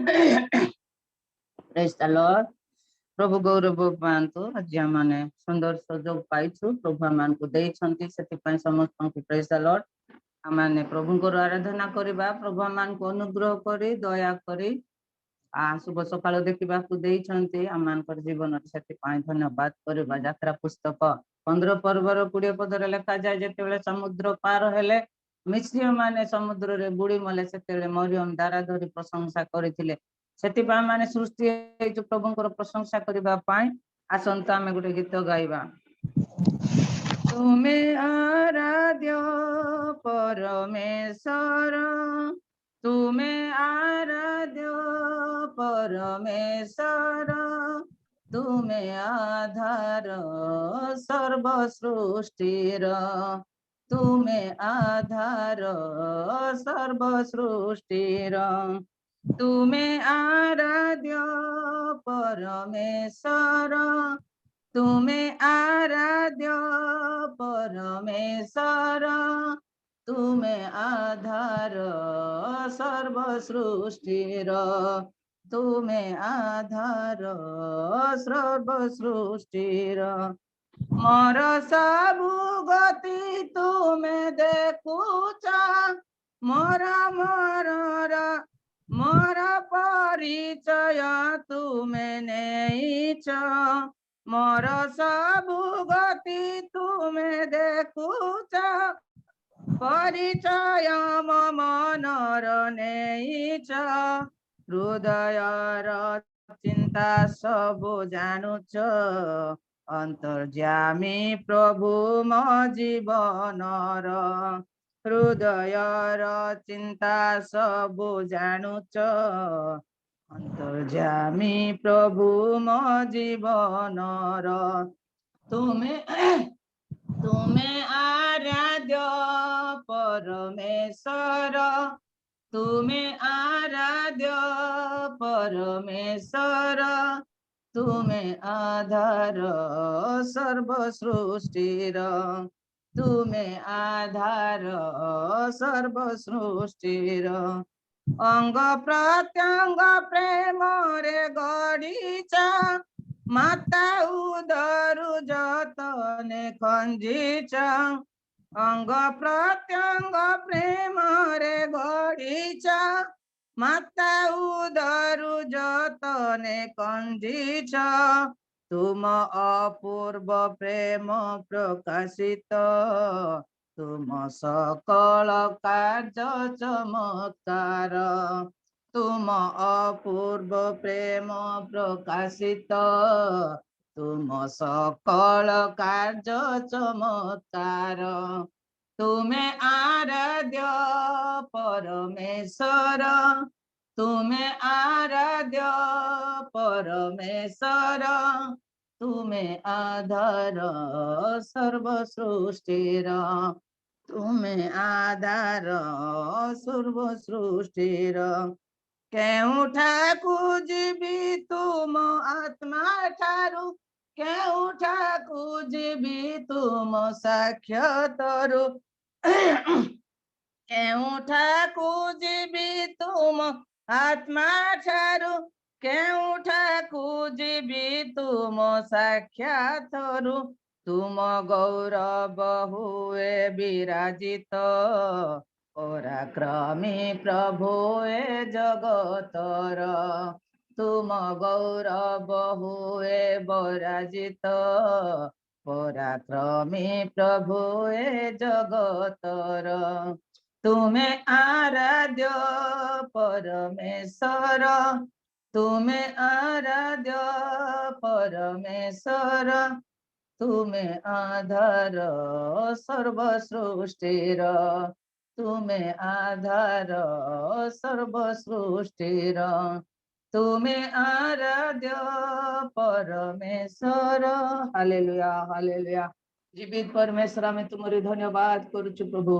Praise the lord. प्रभु गौरव पांतु। आज माने सुंदर सुजोग पाइछु प्रभु आमान को देई छंती सेति पय समस्त को प्रेज द लॉर्ड। आमाने प्रभु को आराधना करबा प्रभु आमान को अनुग्रह करी दया करी शुभ सकाळ देखा देते आम जीवन से धन्यवाद करवा। यात्रा पुस्तक 15 पर्वर 20 पदर लिखा जाए जिते समुद्र पार हेले मिस्री माने समुद्र रे बुड़ी मले से मरियम दारा धरी प्रशंसा करते माने सृष्टि प्रभु प्रशंसा करने आसंता आम गोटे गीत गाइबा। तुम्हें आराध्य परमेश्वर तुम्हें आराध्य परमेश्वर तुम्हें आधार सर्व सृष्टिर तुम्हें आधार सर्व सृष्टिर तुम्हें आराध्य परमेश्वर तुम्हें आराध्य परमेश्वर तुम्हें आधार सर्व सृष्टिर तुम्हें आधार सर्व सृष्टिर मोर सबु गति तुम्हें देखुच मोर मोर मोर परिचय तुम्हें नेइच मोर सबु गति तुम्हें देखुच परिचय मम मनर नेइच हृदयर चिंता सबु जानुच अंतर्यामी प्रभु मो जीवनर हृदयर चिंता सबु जानुच अंतर्यामी प्रभु मो जीवनर तुम्हें आराध्य परमेश्वर तुम्हें आराध्य परमेश्वर तुम्हें आधार सर्व सृष्टिर तुम्हें आधार सर्व सृष्टिर अंग प्रत्यंग प्रेम रे गढ़ीच माता उदरु जतने खंजीच अंग प्रत्यंग प्रेम रे गढ़ीच माता उदरु जतने खंजीच तुम अपूर्व प्रेम प्रकाशित तुम सकल कार्य चमत्कार तुम अपूर्व प्रेम प्रकाशित तुम सकल कार्य चमत्कार तुम्हें आराध्य परमेश्वर तुम्हें आराध्य परमेश्वर तुम्हें आधार सर्व सृष्टिर तुम्हें आधार सर्व सृष्टिर केउठाकू जीवी तुम आत्मा ठारू केउठाकू जीवी तुम साक्षातरु केउठाकू जीवी तुम आत्मा ठारू केउठाकू जीवी तुम साक्षातरु तुम गौरव हुए विराजित पराक्रमी प्रभु ए जगतर तुम गौरव हुए विराजित पराक्रमी प्रभु ए जगतर तुम्हें आराध्य परमेश्वर तुम्हें आराध्य परमेश्वर तुम्हें आधार सर्व सृष्टिर तुम्हें आधार सर्व सृष्टिर तुम्हें आराध्य परमेश्वर। Hallelujah hallelujah. जीवित परमेश्वर में तुम्हारी धन्यवाद करुछु प्रभु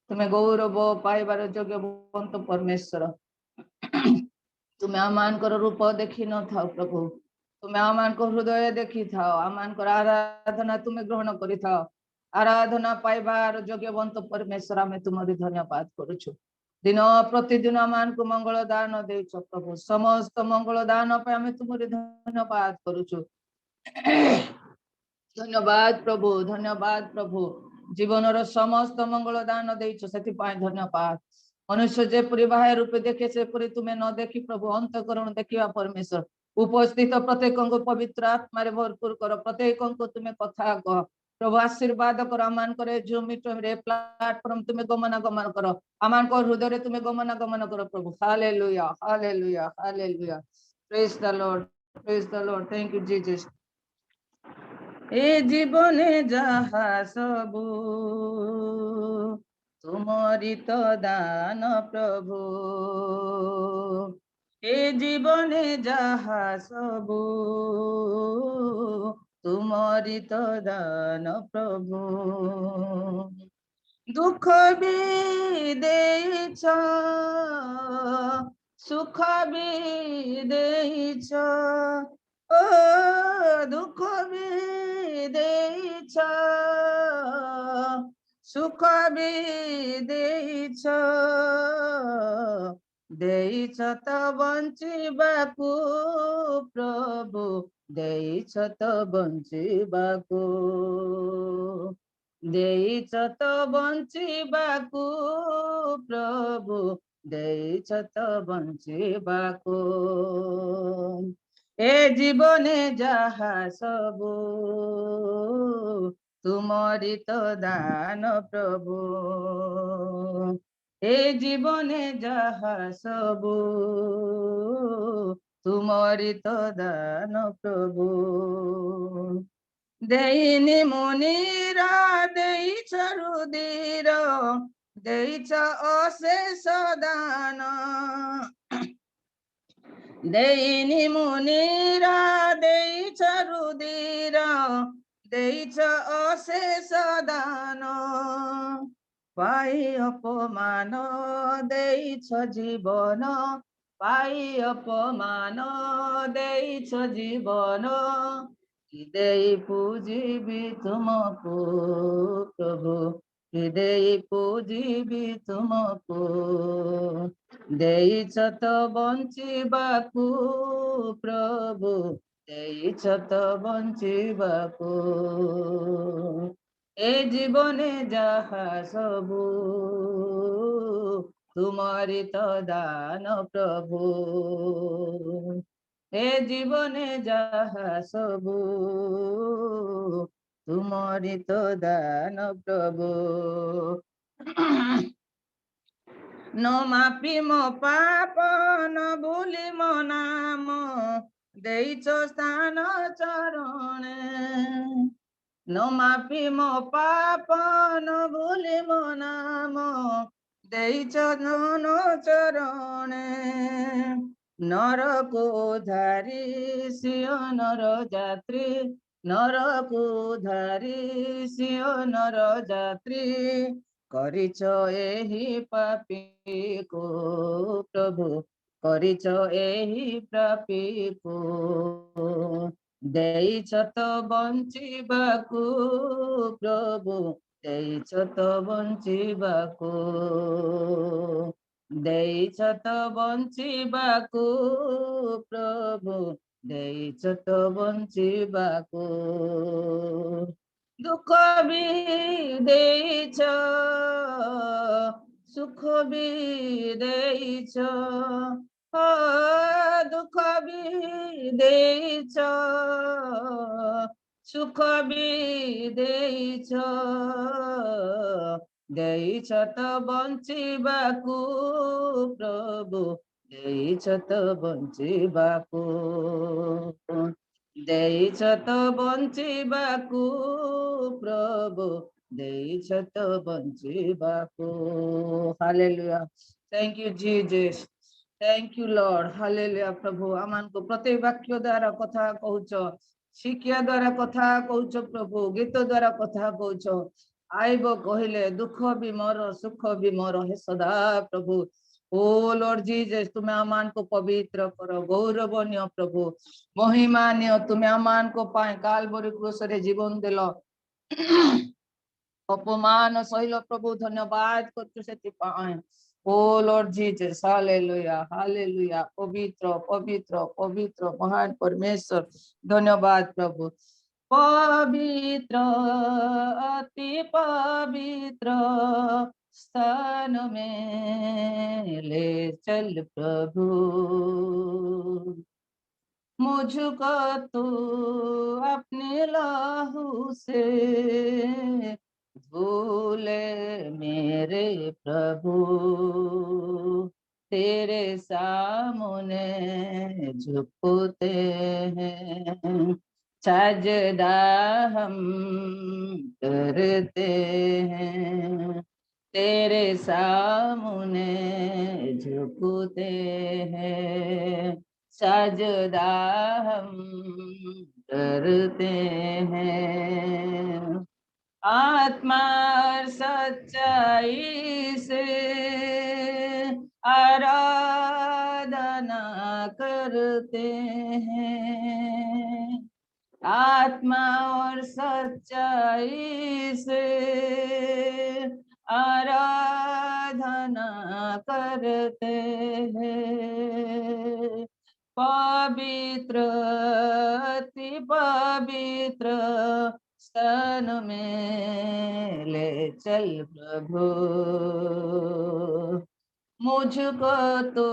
तुम्हें गौरव पाइबार योग्यवंत परमेश्वर तुम्हें आमान रूप देखी न था प्रभु तुम्हें आमान हृदय देखी था आमान आराधना तुम्हें ग्रहण करि था आराधना पाइबार योग्यवंत परमेश्वर में तुम्हारी धन्यवाद करुछु दिन प्रतिदिन आम को मंगल दान देच प्रभु समस्त मंगल दान पे आम तुम धन्यवाद करुचु धन्यवाद प्रभु जीवन समस्त मंगल दान देच से धन्यवाद मनुष्य जेपरी बाह्य रूपे देखे से तुम्हें न देखी प्रभु अंतकरण देखा परमेश्वर उपस्थित प्रत्येक को पवित्र आत्मा भरपूर कर प्रत्येक को तुम्हें कथा कह प्रभु आशीर्वाद कर आम जो मीटर प्लाटफर्म तुम्हें गमनागमन कर आम हृदय तुम्हें गमनागमन कर प्रभु hallelujah hallelujah hallelujah praise the lord thank you Jesus ए जीवने जहा सबू तुमरी तो दान प्रभु ए जीवने जहा सबू तुमरी तो दान प्रभु दुख भी देइछ सुख भी देइछ ओ दुख भी देइछ सुख भी देइछ देइछ त बंचिबाकु प्रभु देइछ त बंचिबाकु देइछ त बंचिबाकु प्रभु देइछ त बंचिबाकु ए जीवने जहा सबू तुमरी तो दान प्रभु ए जीवने जहा सबू तुमरी तो दान प्रभु देइनी मुनिरा देइछ रुधिर देइछ अशेष दान देइनी मुनिरा देइछ रुधिर देइछ अशेष दान पाई अपमान देइछ जीवन पाई अपमान देइछ जीवन हृदय पूजिबी तुमको प्रभु हृदय पूजिबी तुमको देइछ त बंचिबाकु प्रभु देइछ त बंचिबाकु ए जीवने जहा सबू तुमरी तो दान प्रभु ए जीवने जहा सबू तुमरी तो दान प्रभु न मापी मो पाप न भूली मो नाम देइछ स्थान चरणे न मापी मो पाप न भूली मो नाम देइछ धन चरणे नरको धारी सियोनर जात्री नरको धारी सियोनर जात्री करिछ एही पापी को प्रभु करिछ एही पापी को देइछ त बंचिबाकु प्रभु देइछ त बंचिबाकु देइछ त बंचिबाकु प्रभु देइछ त बंचिबाकु दुख भी देइछ सुख भी देइछ दुख भी देइछ सुख भी देइछ देइछ त बंचिबाकु प्रभु देइछ त बंचिबाकु देइछ त बंचिबाकु प्रभु देइछ त बंचिबाकु hallelujah thank you Jesus thank you lord hallelujah प्रभु आमान को प्रत्येक वाक्य द्वारा कथा कहउछ शिक्षा द्वारा कथा कहउछ प्रभु गीत द्वारा कथा कहउछ आइब कहले दुख भी मोर सुख भी मोर हे सदा प्रभु ओ लॉर्ड जीसस तुम्हें आमान को पवित्र करो गौरवनीय प्रभु महिमान्य तुम्हें आमान को पाए कालवरी क्रूस रे जीवन देलो अपमान सहिल प्रभु धन्यवाद करछु सेति पाए Oh Lord Jesus, hallelujah, hallelujah. पवित्र पवित्र पवित्र महान परमेश्वर, धन्यवाद प्रभु। पवित्र अति पवित्र स्थान में ले चल प्रभु, मुझको तू अपने लहू से धूले मेरे प्रभु, तेरे सामने झुकते हैं, सजदा हम करते हैं, तेरे सामने झुकते हैं, सजदा हम करते हैं। आत्मा और सच्चाई से आराधना करते हैं, आत्मा और सच्चाई से आराधना करते हैं। पवित्र अति पवित्र स्थान में ले चल प्रभु, मुझको तो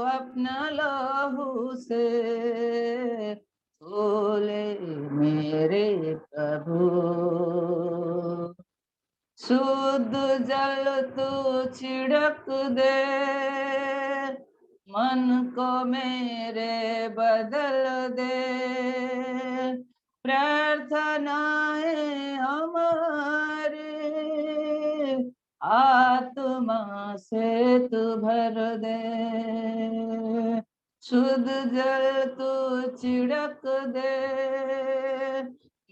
अपना लहू से धोले मेरे प्रभु, शुद्ध जल तू छिड़क दे, मन को मेरे बदल दे, प्रार्थनाएं हमारे आत्मा से तू भर दे, शुद्ध जल तू छिड़क दे,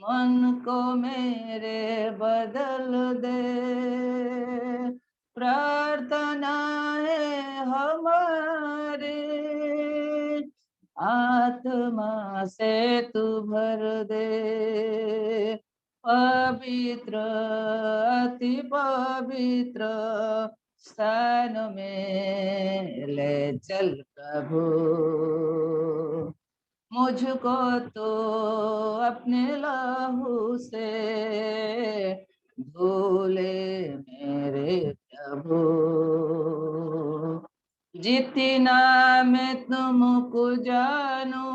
मन को मेरे बदल दे, प्रार्थना है हमारे आत्मा से तू भर दे। पवित्र अति पवित्र स्थान में ले चल प्रभु, मुझको तो अपने लहू से धोले मेरे प्रभु, जितना मैं तुमको जानू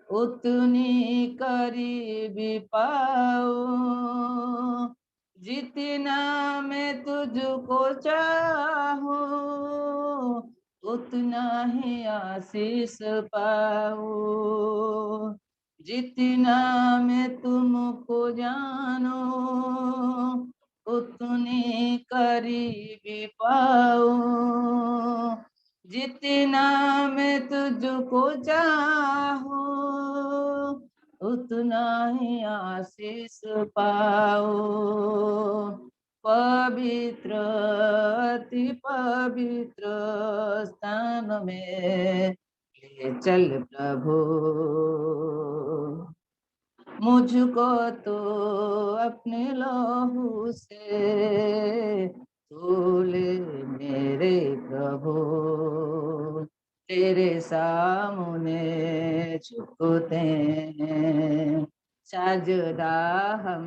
उतनी करीबी पाओ, जितना मैं तुझको चाहूं उतना ही आशीष पाओ, जितना मैं तुमको जानो उतनी करीबी पाओ, जितना मैं तुझको चाहूं उतना ही आशीष पाओ। पवित्र अति पवित्र स्थान में ले चल प्रभु, मुझको तो अपने लहू से धोले मेरे प्रभु, तेरे सामने झुकते हैं, सजदा हम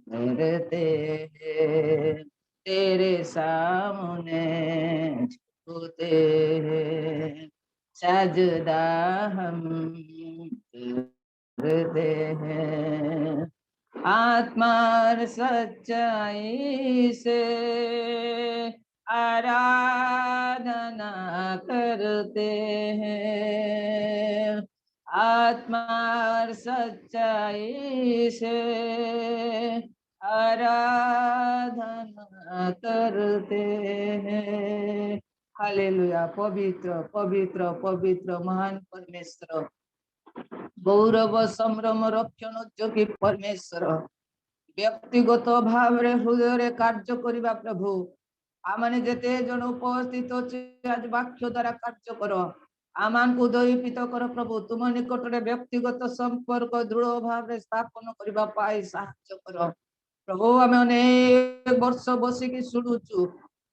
करते हैं, तेरे सामने झुकते हैं, सजदा हम करते हैं, आत्मा और सच्चाई से आराधना करते हैं, आत्मा और सच्चाई से आराधना करते हैं। हालेलुया। पवित्र पवित्र पवित्र महान परमेश्वर, गौरव संभ्रम रक्षण जोगी परमेश्वर, व्यक्तिगत भाव रे हृदय रे कार्य करिबा प्रभु, आमाने जेते जन उपस्थित अछि आज वाक्य द्वारा कार्य करो, आमान को दयित कर प्रभु, तुम निकट रे व्यक्तिगत संपर्क दृढ़ भाव रे स्थापन करिबा पाई साहाय्य करो प्रभु। आमे अनेक वर्ष बसिकी शुणुचु,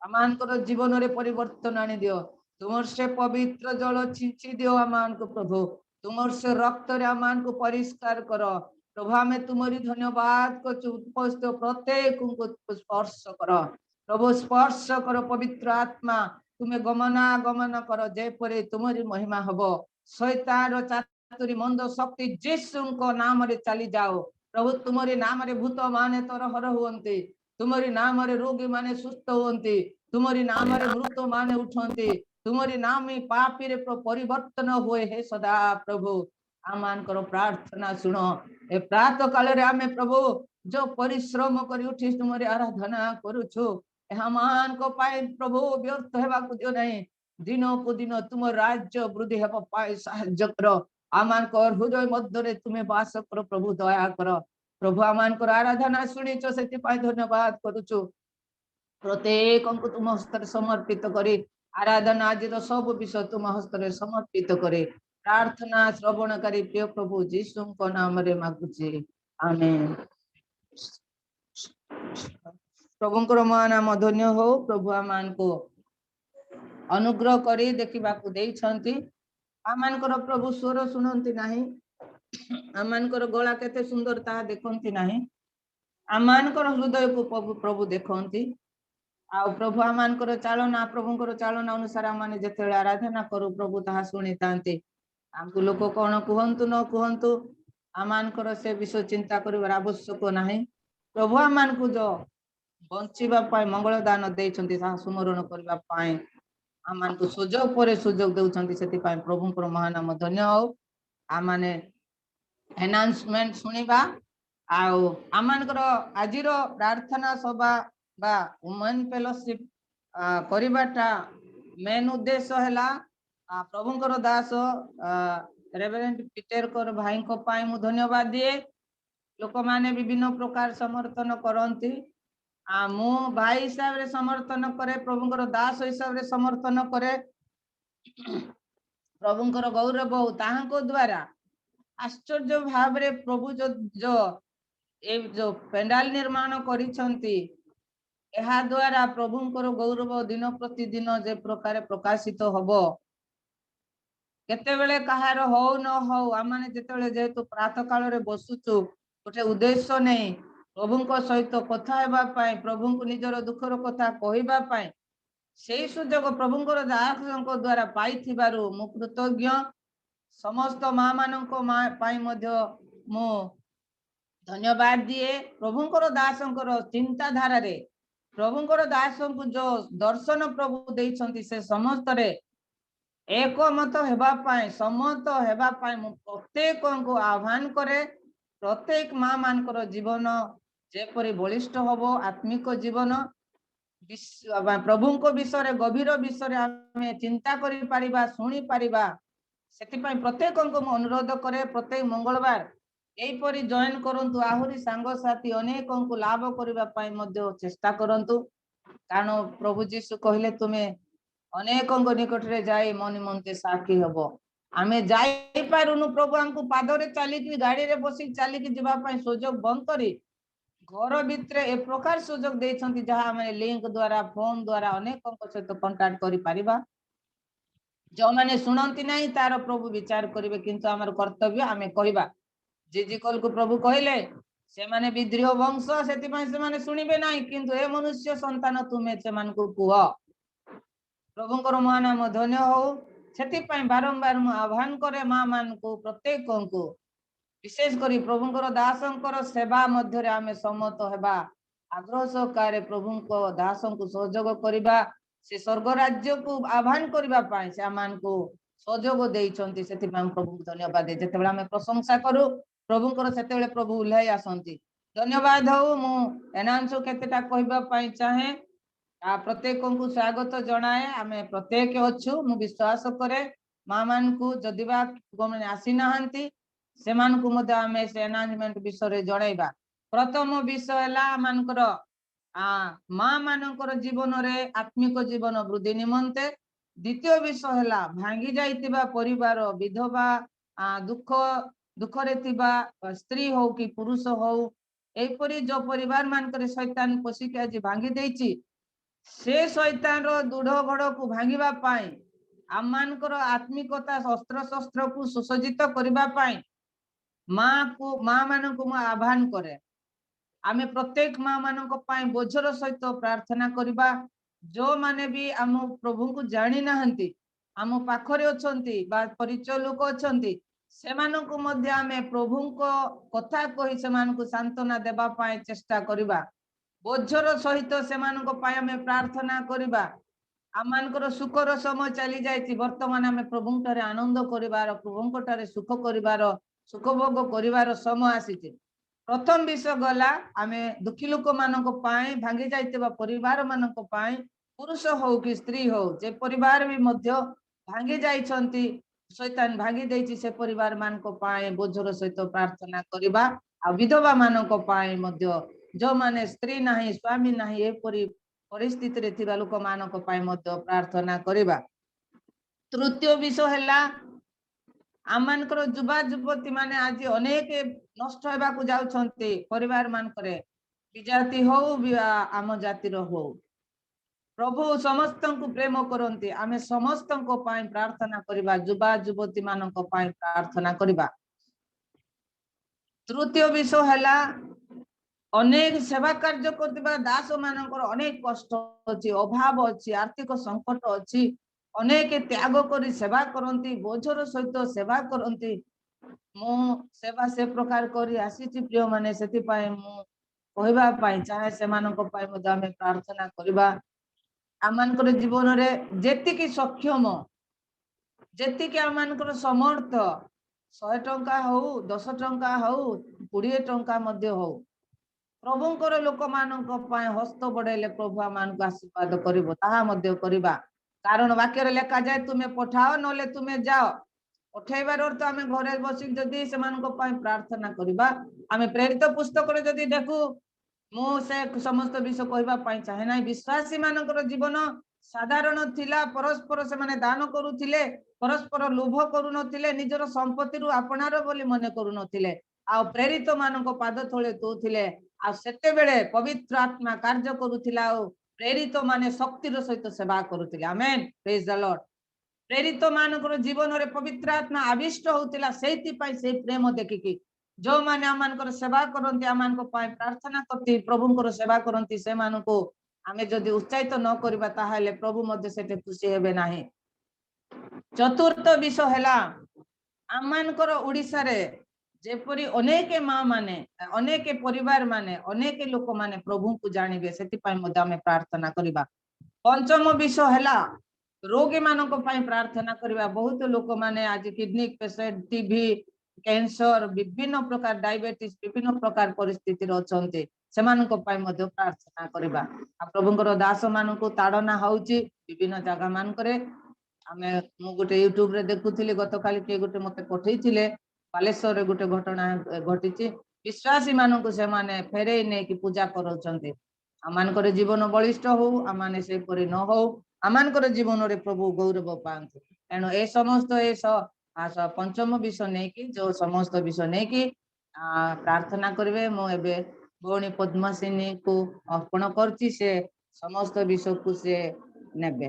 आमानकर जीवन रे परिवर्तन आनी दियो तुमर से पवित्र जल छिंची दियो आमान को प्रभु तुमर से रक्त रे आमान को परिष्कार करो प्रभु हमें तुम्हारी धन्यवाद को उपस्थित प्रत्येक को स्पर्श करो प्रभु स्पर्श करो पवित्र आत्मा तुम्हें गमन करो जेपरी तुम्हारी महिमा हबो शैतान चातुरी मंद शक्ति यीशु को नाम रे चली जाओ प्रभु तुम्हारी नाम रे भूत माने तरहर हुअन्ते तुम्हारी नाम रे रोगी माने सुस्थ हुअन्ते तुम्हारी नाम रे मृत माने उठन्ते तुम्हारी नाम में पापी रे परिवर्तन हुए हे सदा प्रभु आमान करो प्रार्थना सुनो ए प्रातः काल रे आमे प्रभु जो परिश्रम करी उठी तुम्हारी आराधना करूछु मान को पाए प्रभु व्यर्थ हेबा को दियो नहीं दिनो को दिन तुम राज्य वृद्धि हेबा पाए साहाय्य करो आमान को हृदय मध्य रे तुम्हें वास करो प्रभु दया करो प्रभु आमान को आराधना सुनिचो सेति पाए धन्यवाद करूछु प्रत्येक को तुम हस्तर समर्पित करी आराधना आज सब विषय तुम हस्तर समर्पित करे प्रार्थना श्रवणकारी प्रिय प्रभु यीशु को नाम रे मागुचे आमेन प्रभुंकर महानाम धन्य हो प्रभु आमान को अनुग्रह करी देखा आमानकर प्रभु स्वर शुणती नाही आमानकर गला केते सुंदर ता देखंती नाही आमानकर हृदय को प्रभु देखंती आ प्रभु आमानकर चालना प्रभुंकर चालना अनुसार आमाने जेतेले आराधना करू प्रभु ताहा सुनी तांते आमको लोक कौन कहतु न कहतु आमानकर से विषय चिंता कर आवश्यक नाही प्रभु आमान को जो बंचिबा पाए मंगल दान देइछंती ता सुमरण करबा पाए आमान को सुजोग पर सुजोग देउछंती सेति पाए प्रभुंकर महानाम धन्य हो आमाने अनाउंसमेंट सुनिबा आउ आमानकर आजिर प्रार्थना सभा बा वुमेन फेलोशिप करिबाटा मेन उद्देश्य हैला प्रभुंकर दास रेवरेंट पीटर कर भाई को पाए मु धन्यवाद दिए लोक माने विभिन्न प्रकार समर्थन करंती मु भाई हिसाब रे समर्थन करे प्रभुंकर दास हिसाब रे समर्थन करे प्रभुंकर गौरव ताहाको द्वारा आश्चर्य भाव रे प्रभु जो पेंडाल निर्माण करिसंती एहा द्वारा प्रभुंकर गौरव दिन प्रतिदिन जे प्रकार प्रकाशित होबो केते बेले कहार हो न हो आमाने जेतेले जेतु प्रातः काल रे बसुचु गोटे उद्देश्य नहीं प्रभुंको सहित कथा हेबा पाए प्रभुंको निजर दुखर कथा कहबा पाए सेही सुजोग प्रभुंकर दासଙ୍କ द्वारा पाइथिबारु मु कृतज्ञ समस्त मां माननको पाई मध्य मु धन्यवाद दिए प्रभुंकर दासଙ୍କର चिंताधारा रे प्रभुंकर दासଙ୍କୁ जो दर्शन प्रभु देइछंती से समस्त रे एकमत हेबा पाए सम्मत हेबा पाए मु प्रत्येक को आह्वान करे प्रत्येक मां मानकर जीवन जेपरि बलिष्ठ हबो आत्मिक जीवन प्रभुंको विषय गभीर विषय आमे चिंता करि परिबा सुनी परिबा सेति पई प्रत्येक को अनुरोध करे प्रत्येक मंगलवार एपरि जॉइन करंतु आहुरी सांग साथी अनेक को लाभ करबा पई मध्य चेष्टा करंतु कारण प्रभु जीसु कहले तुमे अनेक निकट रे जाई मो निमंते साक्षी हबो आमे जाई पारुनु प्रभु हमको पाद रे चली की गाड़ी रे बसी चली की जिबा पई सुजोग बंद करी घर भितरे ए प्रकार सुजोग देछंती जहा हमें लिंक द्वारा फोन द्वारा अनेक सहित कांटेक्ट करि परिबा जो माने सुनंती नहीं तार प्रभु विचार करिवे किंतु हमर कर्तव्य आमे कहबा जे कल को प्रभु कहले से माने विद्रोह वंश सेति पई से माने सुनिबे नाही किंतु ए मनुष्य संतान तुमे से मान को कुह प्रभुंकर महानाम धन्य हो सेति पई बारंबार मु आह्वान करे मां मान को प्रत्येक को विशेष करी प्रभुंकर दासंकर सेवा मध्य रे आमे सम्मत हेबा आग्रह सहकारे प्रभुंको दासंको सहयोग करिबा से स्वर्ग राज्य को आह्वान करिबा पाए से आमान को सहयोग देइछंती सेति पई प्रभु धन्यवाद दे जेतेबेला आमे प्रशंसा करू प्रभुंकर सेतेबेले प्रभु उल्लाय आसंती धन्यवाद हो मु एनांसो केतेटा कहबा पाई चाहे प्रत्येक को स्वागत जनाए आमे प्रत्येक अच्छु मु विश्वास करे मां मान को जदिबा गमने आसी नाहंती सेमान को मध्य आमे से अनाउंसमेंट विषय जणाइबा प्रथम विषय हला मानकर मां मानकर जीवन रे आत्मिक जीवन वृद्धि निमंते द्वितीय विषय हला भांगी जाइतिबा परिवार विधवा दुख दुखरे थिबा स्त्री हो कि पुरुष हो एपरी जो परिवार मानकर शैतान पसिक आज भांगी देइची से शैतान रो दृढ़ गढ़ को भांगिबा पाई आम मानकर आत्मिकता शस्त्र शस्त्र को सुसज्जित करबा पाई माँ मान को आह्वान करे आमे प्रत्येक माँ मान बोझर सहित प्रार्थना करबा जो माने भी आम प्रभु को जानी नाहंती आम पाखरे अछंती बा परिचय लोक अछंती सेमानकु मध्य आमे प्रभु को कथा कहि सेमानकु सांत्वना देबा पाए चेष्टा करबा बोझर सहित सेमानक पाए आमे प्रार्थना करबा आम मानकर सुखर समय चली जाइछि वर्तमान आमे प्रभु ठारे आनंद करिवार प्रभु ठारे सुख करिवार सुख भोग करिवार समय आसीछि प्रथम विषय गला आमे दुखी लोक मानक पाए भांगी जाइतबा परिवार मानक पाए पुरुष हो कि स्त्री हो जे परिवार भी मध्य भांगी जाइछंती शैतान भांगी देइछि से परिवार मानक पाए बोझर सहित प्रार्थना करबा आ विधवा मानक पाए मध्य जो माने स्त्री नाही स्वामी नाही ए परिस्थिति रे थिबा लोक मानक पाए मध्य प्रार्थना करबा तृतीय विषय हैला आमनकर युवा युवती माने आज अनेक नष्ट होबाकू जाउछंती परिवार मानकरे विजाति हो आम जातिर हो प्रभु समस्त को प्रेम करती आमे समस्त को पाई प्रार्थना करबा युवा युवती मानक पाई प्रार्थना करबा तृतीय विषय हैला अनेक सेवा कार्य करथिबा दास मानकर अनेक कष्ट अछि अभाव अछि आर्थिक संकट अछि अनेक त्याग करी सेवा करती बोझर सहित सेवा करती मु सेवा से प्रकार करी आसीछि प्रिय माने सेति पाए मु कहबा पाई चाहे सेमानक पाए मध्य आमे प्रार्थना करबा आमनकर जीवन रे जेतिकी सक्षम जेतिकी आमनकर समर्थ 100 टंका हो 10 टंका हो 20 टंका मध्य हो प्रभुंकर लोक मानक पाए हस्त बढ़ाइले प्रभु आमनक आशीर्वाद करिवो ताहा मध्य करिबा कारण वाक्य लेखा जाए तुम्हें पठाओ नले तुम्हें जाओ पठेबार अर्थ आमे घरे बसी जदि सेमानक पाए प्रार्थना करबा आमे प्रेरित पुस्तक रे जदि देखु मु से समस्त विषय कहबा पाई चाहे ना विश्वासी मानकर जीवन साधारण थिला परस्पर से माने दान करूथिले परस्पर लोभ करू नथिले निजर संपत्ति रु आपनार बोली मने करू नथिले आ प्रेरित मानक पाद थळे तोथिले आ सेते बेले पवित्र आत्मा कार्य करूथिला आ प्रेरित माने शक्तिर सहित सेवा करूथिले आमेन प्रेज द लॉर्ड प्रेरित मानकर जीवन रे पवित्र आत्मा आविष्ट होतिला सेति पाई से प्रेम देखिकी जो माने आमनकर सेवा करंती आमनको पाई प्रार्थना करती प्रभुंकर सेवा करंती से मानको आमे जदि उत्साहित न करबा ताहाले प्रभु मध्ये सेते खुशी हेबे नाही चतुर्थ विषय हैला आमनकर ओडिसा रे जेपरी अनेक माँ माने अनेक परिवार माने अनेक लोक माने प्रभु को जानिबे सेति पाई मध्ये आमे प्रार्थना करबा पंचम विषय हैला रोगी मानक पाई प्रार्थना करबा बहुत लोक माने आज किडनी पेशेंट टीबी कैंसर विभिन्न प्रकार डायबिटीज विभिन्न प्रकार परिस्थिति अछंते सेमानक पाई मध्ये प्रार्थना करबा आ प्रभुंकर दास मानक ताड़ना होउची विभिन्न जगह मान करे आमे मु गोटे यूट्यूब रे देखुथिले गतकाली के गोटे मते पठेइथिले बालेश्वर रे गोटे घटना घटिची विश्वासी मानक से माने फेरे ने कि पूजा करउचंते आमानकर जीवन बलिष्ठ हो आमाने से परि न हो आमानकर जीवन रे प्रभु गौरव पांतु एनो ए समस्त ए पंचम विषय नहीं कि जो समस्त विषय नहीं कि प्रार्थना करेंगे मु एबे भौणी पद्मसिनी को अर्पण करछि से समस्त विषय को से नेबे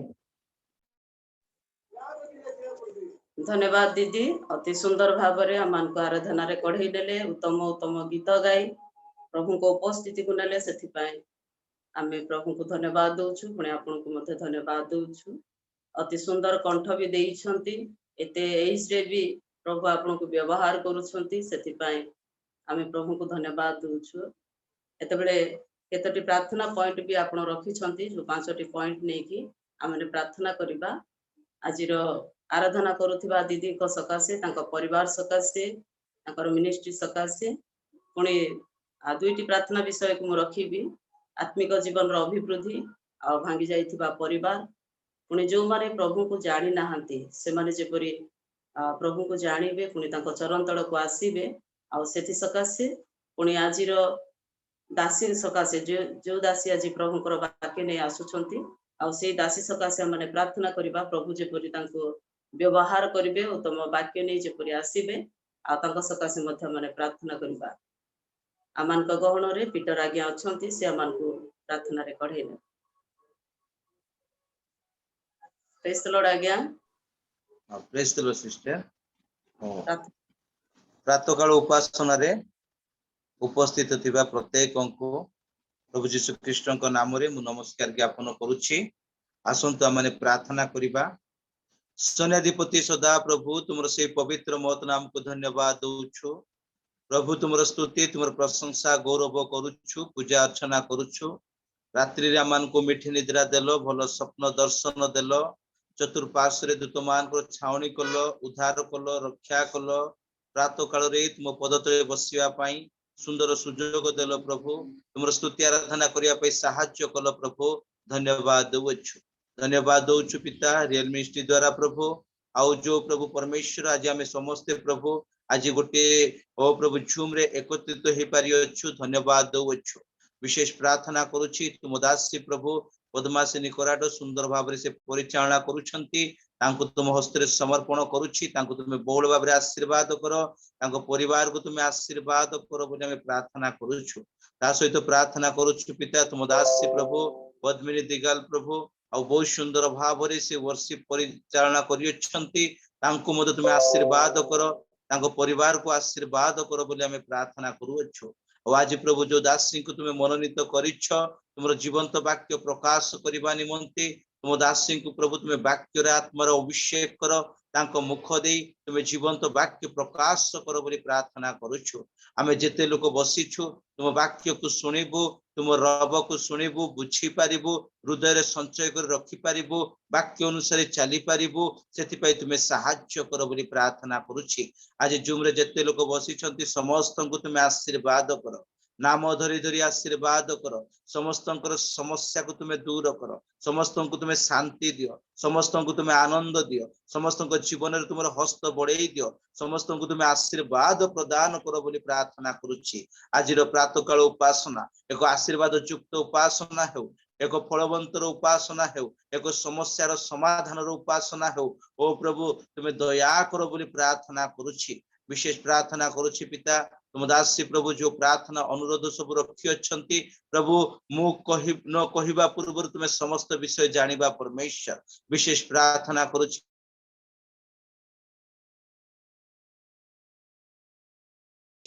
धन्यवाद दीदी अति सुंदर भाव रे आमान को आराधना रे कढई देले उत्तम उत्तम गीत गाई प्रभु को उपस्थिति को नेले सेथि पाए आमे प्रभु को धन्यवाद दोछु पुणे आपन को मते धन्यवाद दोछु अति सुंदर कंठ भी देइछंती एते एइसरे भी प्रभु आपन को व्यवहार करूछंती सेथि पाए आमे प्रभु को धन्यवाद दोछु एते बेले केतटी प्रार्थना पॉइंट भी आपन रखिछंती जो पांचटी पॉइंट नै कि आमे प्रार्थना करिबा आजिरो आराधना करुथिबा दीदी को सकासे तांको परिवार सकासे तांकर मिनिस्ट्री सकासे पुणे दुईटी प्रार्थना विषय को मु रखिबी आत्मिक जीवन रो अभिवृद्धि आ भांगी जाइथिबा परिवार पुणे जो माने प्रभु को जानि नाहंती से माने जेपरि प्रभु को जानिबे पुणे तांको चरण तळ को आसीबे आ सेथि सकासे पुणे आजिरो दासी सकासे जो दासी आज प्रभु को वाक्य नै आसुछंती आ से दासी सकासे माने प्रार्थना करिबा प्रभु जेपरि तांको व्यवहार करिवे उत्तम वाक्य नै जेपरि आसीबे आ तांको सकासे मध्ये माने प्रार्थना करिबा आमान को गहण रे पीटर आज्ञा अछंती से आमान को प्रार्थना रे कढेले प्रेज द लॉर्ड आज्ञा प्रेज द लॉर्ड सिस्टर प्रार्थना प्रातः काल उपासना रे उपस्थित थिबा प्रत्येक को प्रभु जीशु कृष्ण को नाम रे मु नमस्कार ज्ञापन करूछि। आसंतु आमने प्रार्थना करिबा। सैन्याधिपति सदा प्रभु तुमर से पवित्र मत नाम को धन्यवाद दउछु। प्रभु तुमर स्तुति तुमर प्रशंसा गौरव करूछु, पूजा अर्चना करूछु। रात्रि रे आमान को मिठी निद्रा देलो, भलो स्वप्न दर्शन देलो, चतुर्पार्श्व दूत मान को छावनी कलो, उद्धार कलो, रक्षा कलो। प्रातः काल रे तुम पद तले बसिया पाई सुंदर सुजोग देलो प्रभु। तुमर स्तुति आराधना करिया पाई सहाय्य कलो प्रभु। धन्यवाद दउछु, धन्यवाद दउछु पिता रियल मिनिस्ट्री द्वारा प्रभु। आउ जो प्रभु परमेश्वर आज आमे समस्त प्रभु आज गोटे ओ प्रभु झूम रे एकत्रित हो पारि अछु। धन्यवाद दउछु। विशेष प्रार्थना करूछि तुम दासी प्रभु पद्मासिनी कराटो सुंदर भाव से परिचालना करूछंती। तांको तुम हस्त रे समर्पण करूछि। तांको तुम बहुल भाव आशीर्वाद करो, तांको परिवार को तुम आशीर्वाद करो बोली हमें प्रार्थना करूछु। ता सहित प्रार्थना करूछु पिता तुम दासी प्रभु पद्मिनी दिगाल प्रभु आ बहुत सुंदर भाव से वर्षिप परिचालना करियछंती। तांको मद तुम आशीर्वाद करो, तांको परिवार को आशीर्वाद करो बोली हमें प्रार्थना करूछु। आज प्रभु जो दासी को तुम मनोनीत करिछ तुम जीवंत वाक्य प्रकाश करबा निमंते तुम दासी को प्रभु तुम वाक्य रे आत्मार अभिषेक करो, तांको मुख दे तुम जीवंत वाक्य प्रकाश करो बोली प्रार्थना करूछु। आमे जेते लोक बसिछु तुम वाक्य को सुनिबु, तुम रब को सुनिबु, बुझी पारिबु, हृदय रे संचय कर रखि पारिबु, वाक्य अनुसार चली पारिबु। सेति पई तुम सहाय्य करो बोली प्रार्थना करूछि। आज जूम रे जेते लोक बसिछंती समस्त को तुम आशीर्वाद करो, नाम धरी धरी आशीर्वाद करो। समस्त समस्या को तुम्हें दूर करो, समस्त को तुम्हें शांति दियो, समस्त को तुम्हें आनंद दियो, समस्त जीवन में तुम हस्त बढ़ई दियो, समस्त को तुम्हें आशीर्वाद प्रदान करो बोली प्रार्थना करुछि। आज प्रातः काल उपासना एक आशीर्वाद युक्त उपासना हो, एक फलवंतर उपासना हो, एक समस्यार समाधान उपासना हो। ओ प्रभु तुम्हें दया करो बोली प्रार्थना करुछि। विशेष प्रार्थना करुछि पिता तुम दासी प्रभु जो प्रार्थना अनुरोध सब रखी अच्छंती प्रभु मु न कहिबा पूर्व तुम्हें समस्त विषय जानिबा परमेश्वर। विशेष प्रार्थना करुछि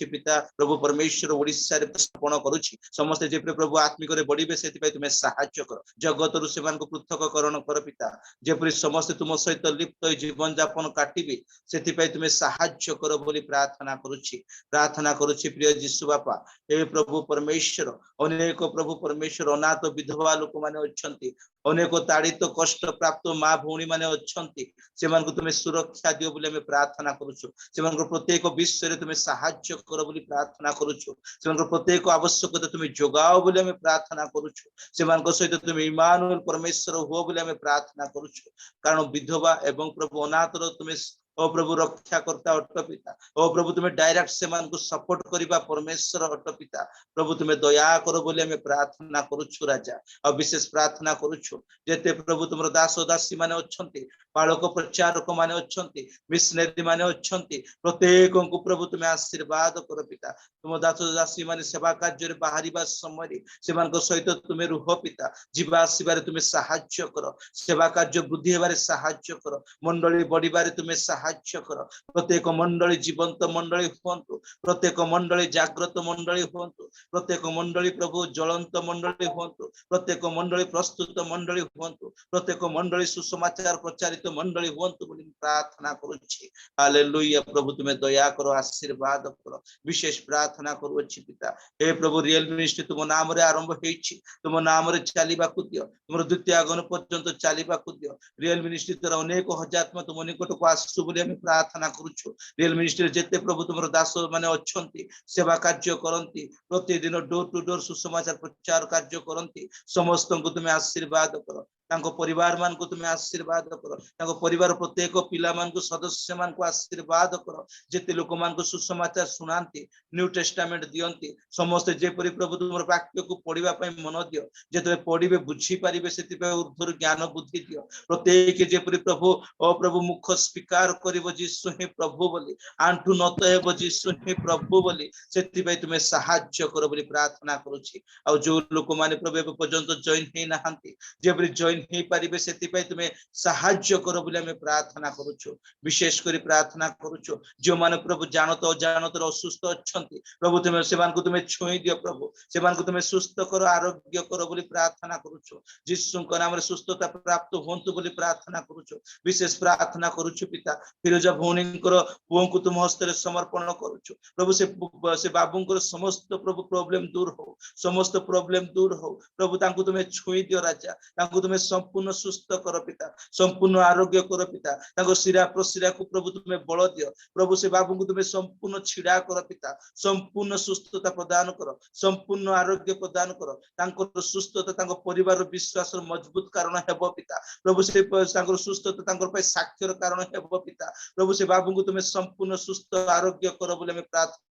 पिता प्रभु परमेश्वर ओडिशा रे स्थापन करूछि। समस्त जे प्रभु आत्मिक रे बढ़िबे सेति पई तुमे सहाय्य कर, जगत रु सेमान को पृथककरण कर पिता। जेपरि समस्त तुम सहित लिप्त जीवन यापन काटिबे सेति पई तुमे सहाय्य कर बोली प्रार्थना करूछि। प्रार्थना करूछि प्रिय यीशु बापा हे प्रभु परमेश्वर। अनेक प्रभु परमेश्वर अनाथ विधवा लोक माने अछंती, अनेक ताड़ित कष्ट प्राप्त मां भौणी माने अछंती, सेमान को तुमे सुरक्षा दियो बोली हमें प्रार्थना करूछु। सेमान को प्रत्येक विषय रे तुमे सहाय्य करो बोली प्रार्थना करूछु। सेमान को प्रत्येक आवश्यकता तुमे जोगाओ बोली हमें प्रार्थना करूछु। सेमान को सहित तुमे इमानुएल परमेश्वर हो बोली हमें प्रार्थना करूछु। कारण विधवा एवं प्रभु अनाथ रो तुमे ओ प्रभु रक्षा करता अट पिता। ओ प्रभु तुम्हें डायरेक्ट सेमान को सपोर्ट करिबा परमेश्वर अट पिता। प्रभु तुम्हें दया करो बोली हमें प्रार्थना करूछु राजा। और विशेष प्रार्थना करूछु जेते प्रभु तुमर दास दासी माने अछंती, बालक प्रचारक माने अछंती, मिशनरी माने अछंती, प्रत्येक को प्रभु तुम्हें आशीर्वाद करो पिता। तुम दास दासी माने सेवा कार्य रे बाहरिबा समय सेमान को सहित तुम्हें रुह पिता। जीवा आसीबारे तुम्हें सहाय्य करो, सेवा कार्य वृद्धि हेबारे सहाय्य करो, मंडली बढ़िबारे तुम्हें सहाय्य कर। प्रत्येक मंडली जीवंत मंडली हुंतु, प्रत्येक मंडली जागृत मंडली हुंतु, प्रत्येक मंडली प्रभु ज्वलंत मंडली हुंतु, प्रत्येक मंडली प्रस्तुत मंडली हुंतु, प्रत्येक मंडली सुसमाचार प्रचारित मंडली हुंतु बोली प्रार्थना करूछि। हालेलुया प्रभु तुम्हें दया करो, आशीर्वाद करो। विशेष प्रार्थना करूछि पिता हे प्रभु रियल मिनिस्ट्री तुम नाम रे आरंभ हेछि, तुम नाम रे चलीबा को दियो, तुम द्वितीय आगमन पर्यंत चलीबा को दियो। रियल मिनिस्ट्री द्वारा अनेक हजात्मा तुम निकट को आसु बोली हमें प्रार्थना करूछु। रियल मिनिस्ट्री जेते प्रभु तुमर दास माने अछंती, सेवा कार्य करंती, प्रतिदिन डोर टू डोर सुसमाचार प्रचार कार्य करंती, समस्त को तुम्हें आशीर्वाद करो। तांको परिवार मान को तुम्हें आशीर्वाद करो, तांको परिवार प्रत्येक पिला मान को सदस्य मान को आशीर्वाद करो। जेते लोक मान को सुसमाचार सुनांती, न्यू टेस्टामेंट दियंती, समस्त जेपरि प्रभु तुमर वाक्य को पढ़िबा पई मन दियो, जेते पढ़िबे बुझी पारिबे सेति पे ऊर्ध्वर ज्ञान बुद्धि दियो। प्रत्येक जेपरि प्रभु ओ प्रभु मुख स्वीकार करिवो यीशु हे प्रभु बोली, आंठु नत हेबो यीशु हे प्रभु बोली, सेति पे तुमे सहाय्य करो बोली प्रार्थना करूछि। आ जो लोक माने प्रभु पर्यंत जॉइन हे नाहंती, जेपरि जॉइन जॉइन ही पारिबे सेति पई तुमे सहाय्य करो बोली हमें प्रार्थना करूछु विशेष करी प्रार्थना करूछु जो माने प्रभु जानत अजानत असुस्थ अछंती प्रभु तुमे सेमान को तुमे छुई दियो प्रभु सेमान को तुमे सुस्थ करो आरोग्य करो बोली प्रार्थना करूछु यीशु को नाम रे सुस्थता प्राप्त होंतु बोली प्रार्थना करूछु विशेष प्रार्थना करूछु पिता फिरोजा भौणी को पुओ को तुम हस्त रे समर्पण करूछु प्रभु से बाबू को समस्त प्रभु प्रॉब्लम दूर हो समस्त प्रॉब्लम दूर हो प्रभु तांको तुमे छुई दियो राजा तांको तुमे संपूर्ण सुस्थ करो पिता संपूर्ण आरोग्य करो पिता तांको शिरा प्रशिरा को प्रभु तुमे बल दियो प्रभु से बाबू को तुमे संपूर्ण छिड़ा करो पिता संपूर्ण सुस्थता प्रदान करो संपूर्ण आरोग्य प्रदान करो तांको सुस्थता तांको परिवार विश्वास मजबूत कारण हेबो पिता प्रभु से तांको सुस्थता तांको पय साक्षर कारण हेबो पिता प्रभु से बाबू को तुमे संपूर्ण सुस्थ आरोग्य करो बोले मैं प्रार्थना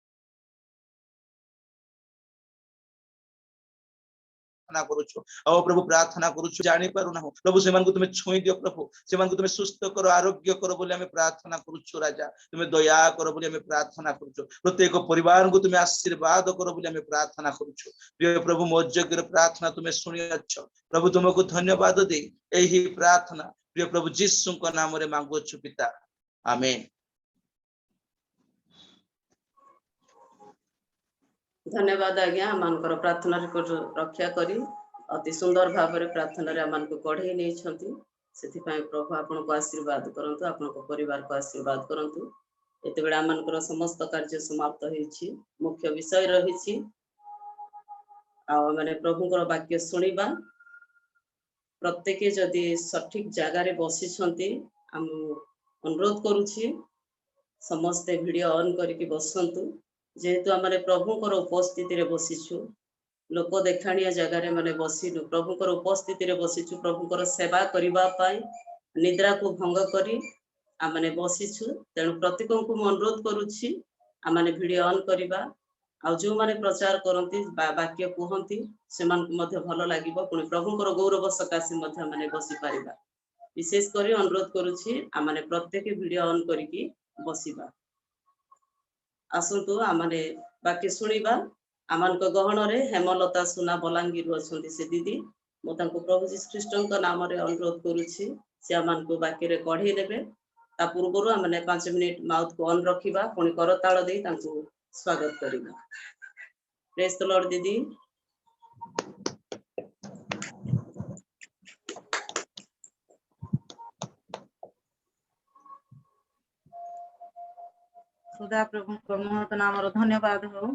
करूछु ओ प्रभु प्रार्थना करूछु जानि पारु ना प्रभु सेमान को तुमे छुई दियो प्रभु सेमान को तुमे सुस्थ करो आरोग्य करो बोले हमें प्रार्थना करूछु राजा तुमे दया करो बोले हमें प्रार्थना करूछु प्रत्येक परिवार को तुमे आशीर्वाद करो बोले हमें प्रार्थना करूछु प्रिय प्रभु मोज्जग्र प्रार्थना तुमे सुनि अच्छो प्रभु तुमको धन्यवाद दे एही प्रार्थना प्रिय प्रभु यीशु को नाम रे मांगुछु पिता आमेन। धन्यवाद आज्ञा आमर प्रार्थना रक्षा करी अति सुंदर भाव में प्रार्थना आम को कढ़ई नहीं प्रभु आपन को आशीर्वाद करंतु आपन को परिवार को आशीर्वाद करंतु एते बेला आमनकर समस्त कार्य समाप्त होईछि मुख्य विषय रही माने प्रभुଙ୍କର वाक्य सुनिबा प्रत्येक जदि सठिक जगार बसी हम अनुरोध करुछि समस्ते वीडियो ऑन करके बसंतु जेहेतु आम प्रभुଙ୍କର उपस्थिति रे बसीछु लोक देखाणिया जगार माने बसीनु प्रभुଙ୍କର उपस्थिति रे बसीछु प्रभुଙ୍କର सेवा करिबा पाई निद्रा को भंग करी आमने बसीछु तेणु प्रत्येक को अनुरोध करुछि आमने वीडियो ऑन करिबा आ जो माने प्रचार करंती वाक्य कहंती सेमान को मध्य भलो लागिबो पुनी प्रभुଙ୍କର गौरव सकाशे मध्य माने बसी पारिबा विशेष करी अनुरोध करुछि आमने प्रत्येक वीडियो ऑन करके बसीबा आसंतु आमने बाकी सुनिबा आमान को गहन रे हेमलता सुना बलांगीर अछंती से दीदी मो तांको प्रभु श्री कृष्ण को नाम रे अनुरोध करुछि से आमान को बाकी रे कढी देबे ता पूर्वरु आमने 5 मिनिट माउथ को ऑन रखिबा पुनी करताळ देई तांको स्वागत करिबा। प्रेज द लॉर्ड दीदी। सुधा प्रभु महत नाम धन्यवाद हो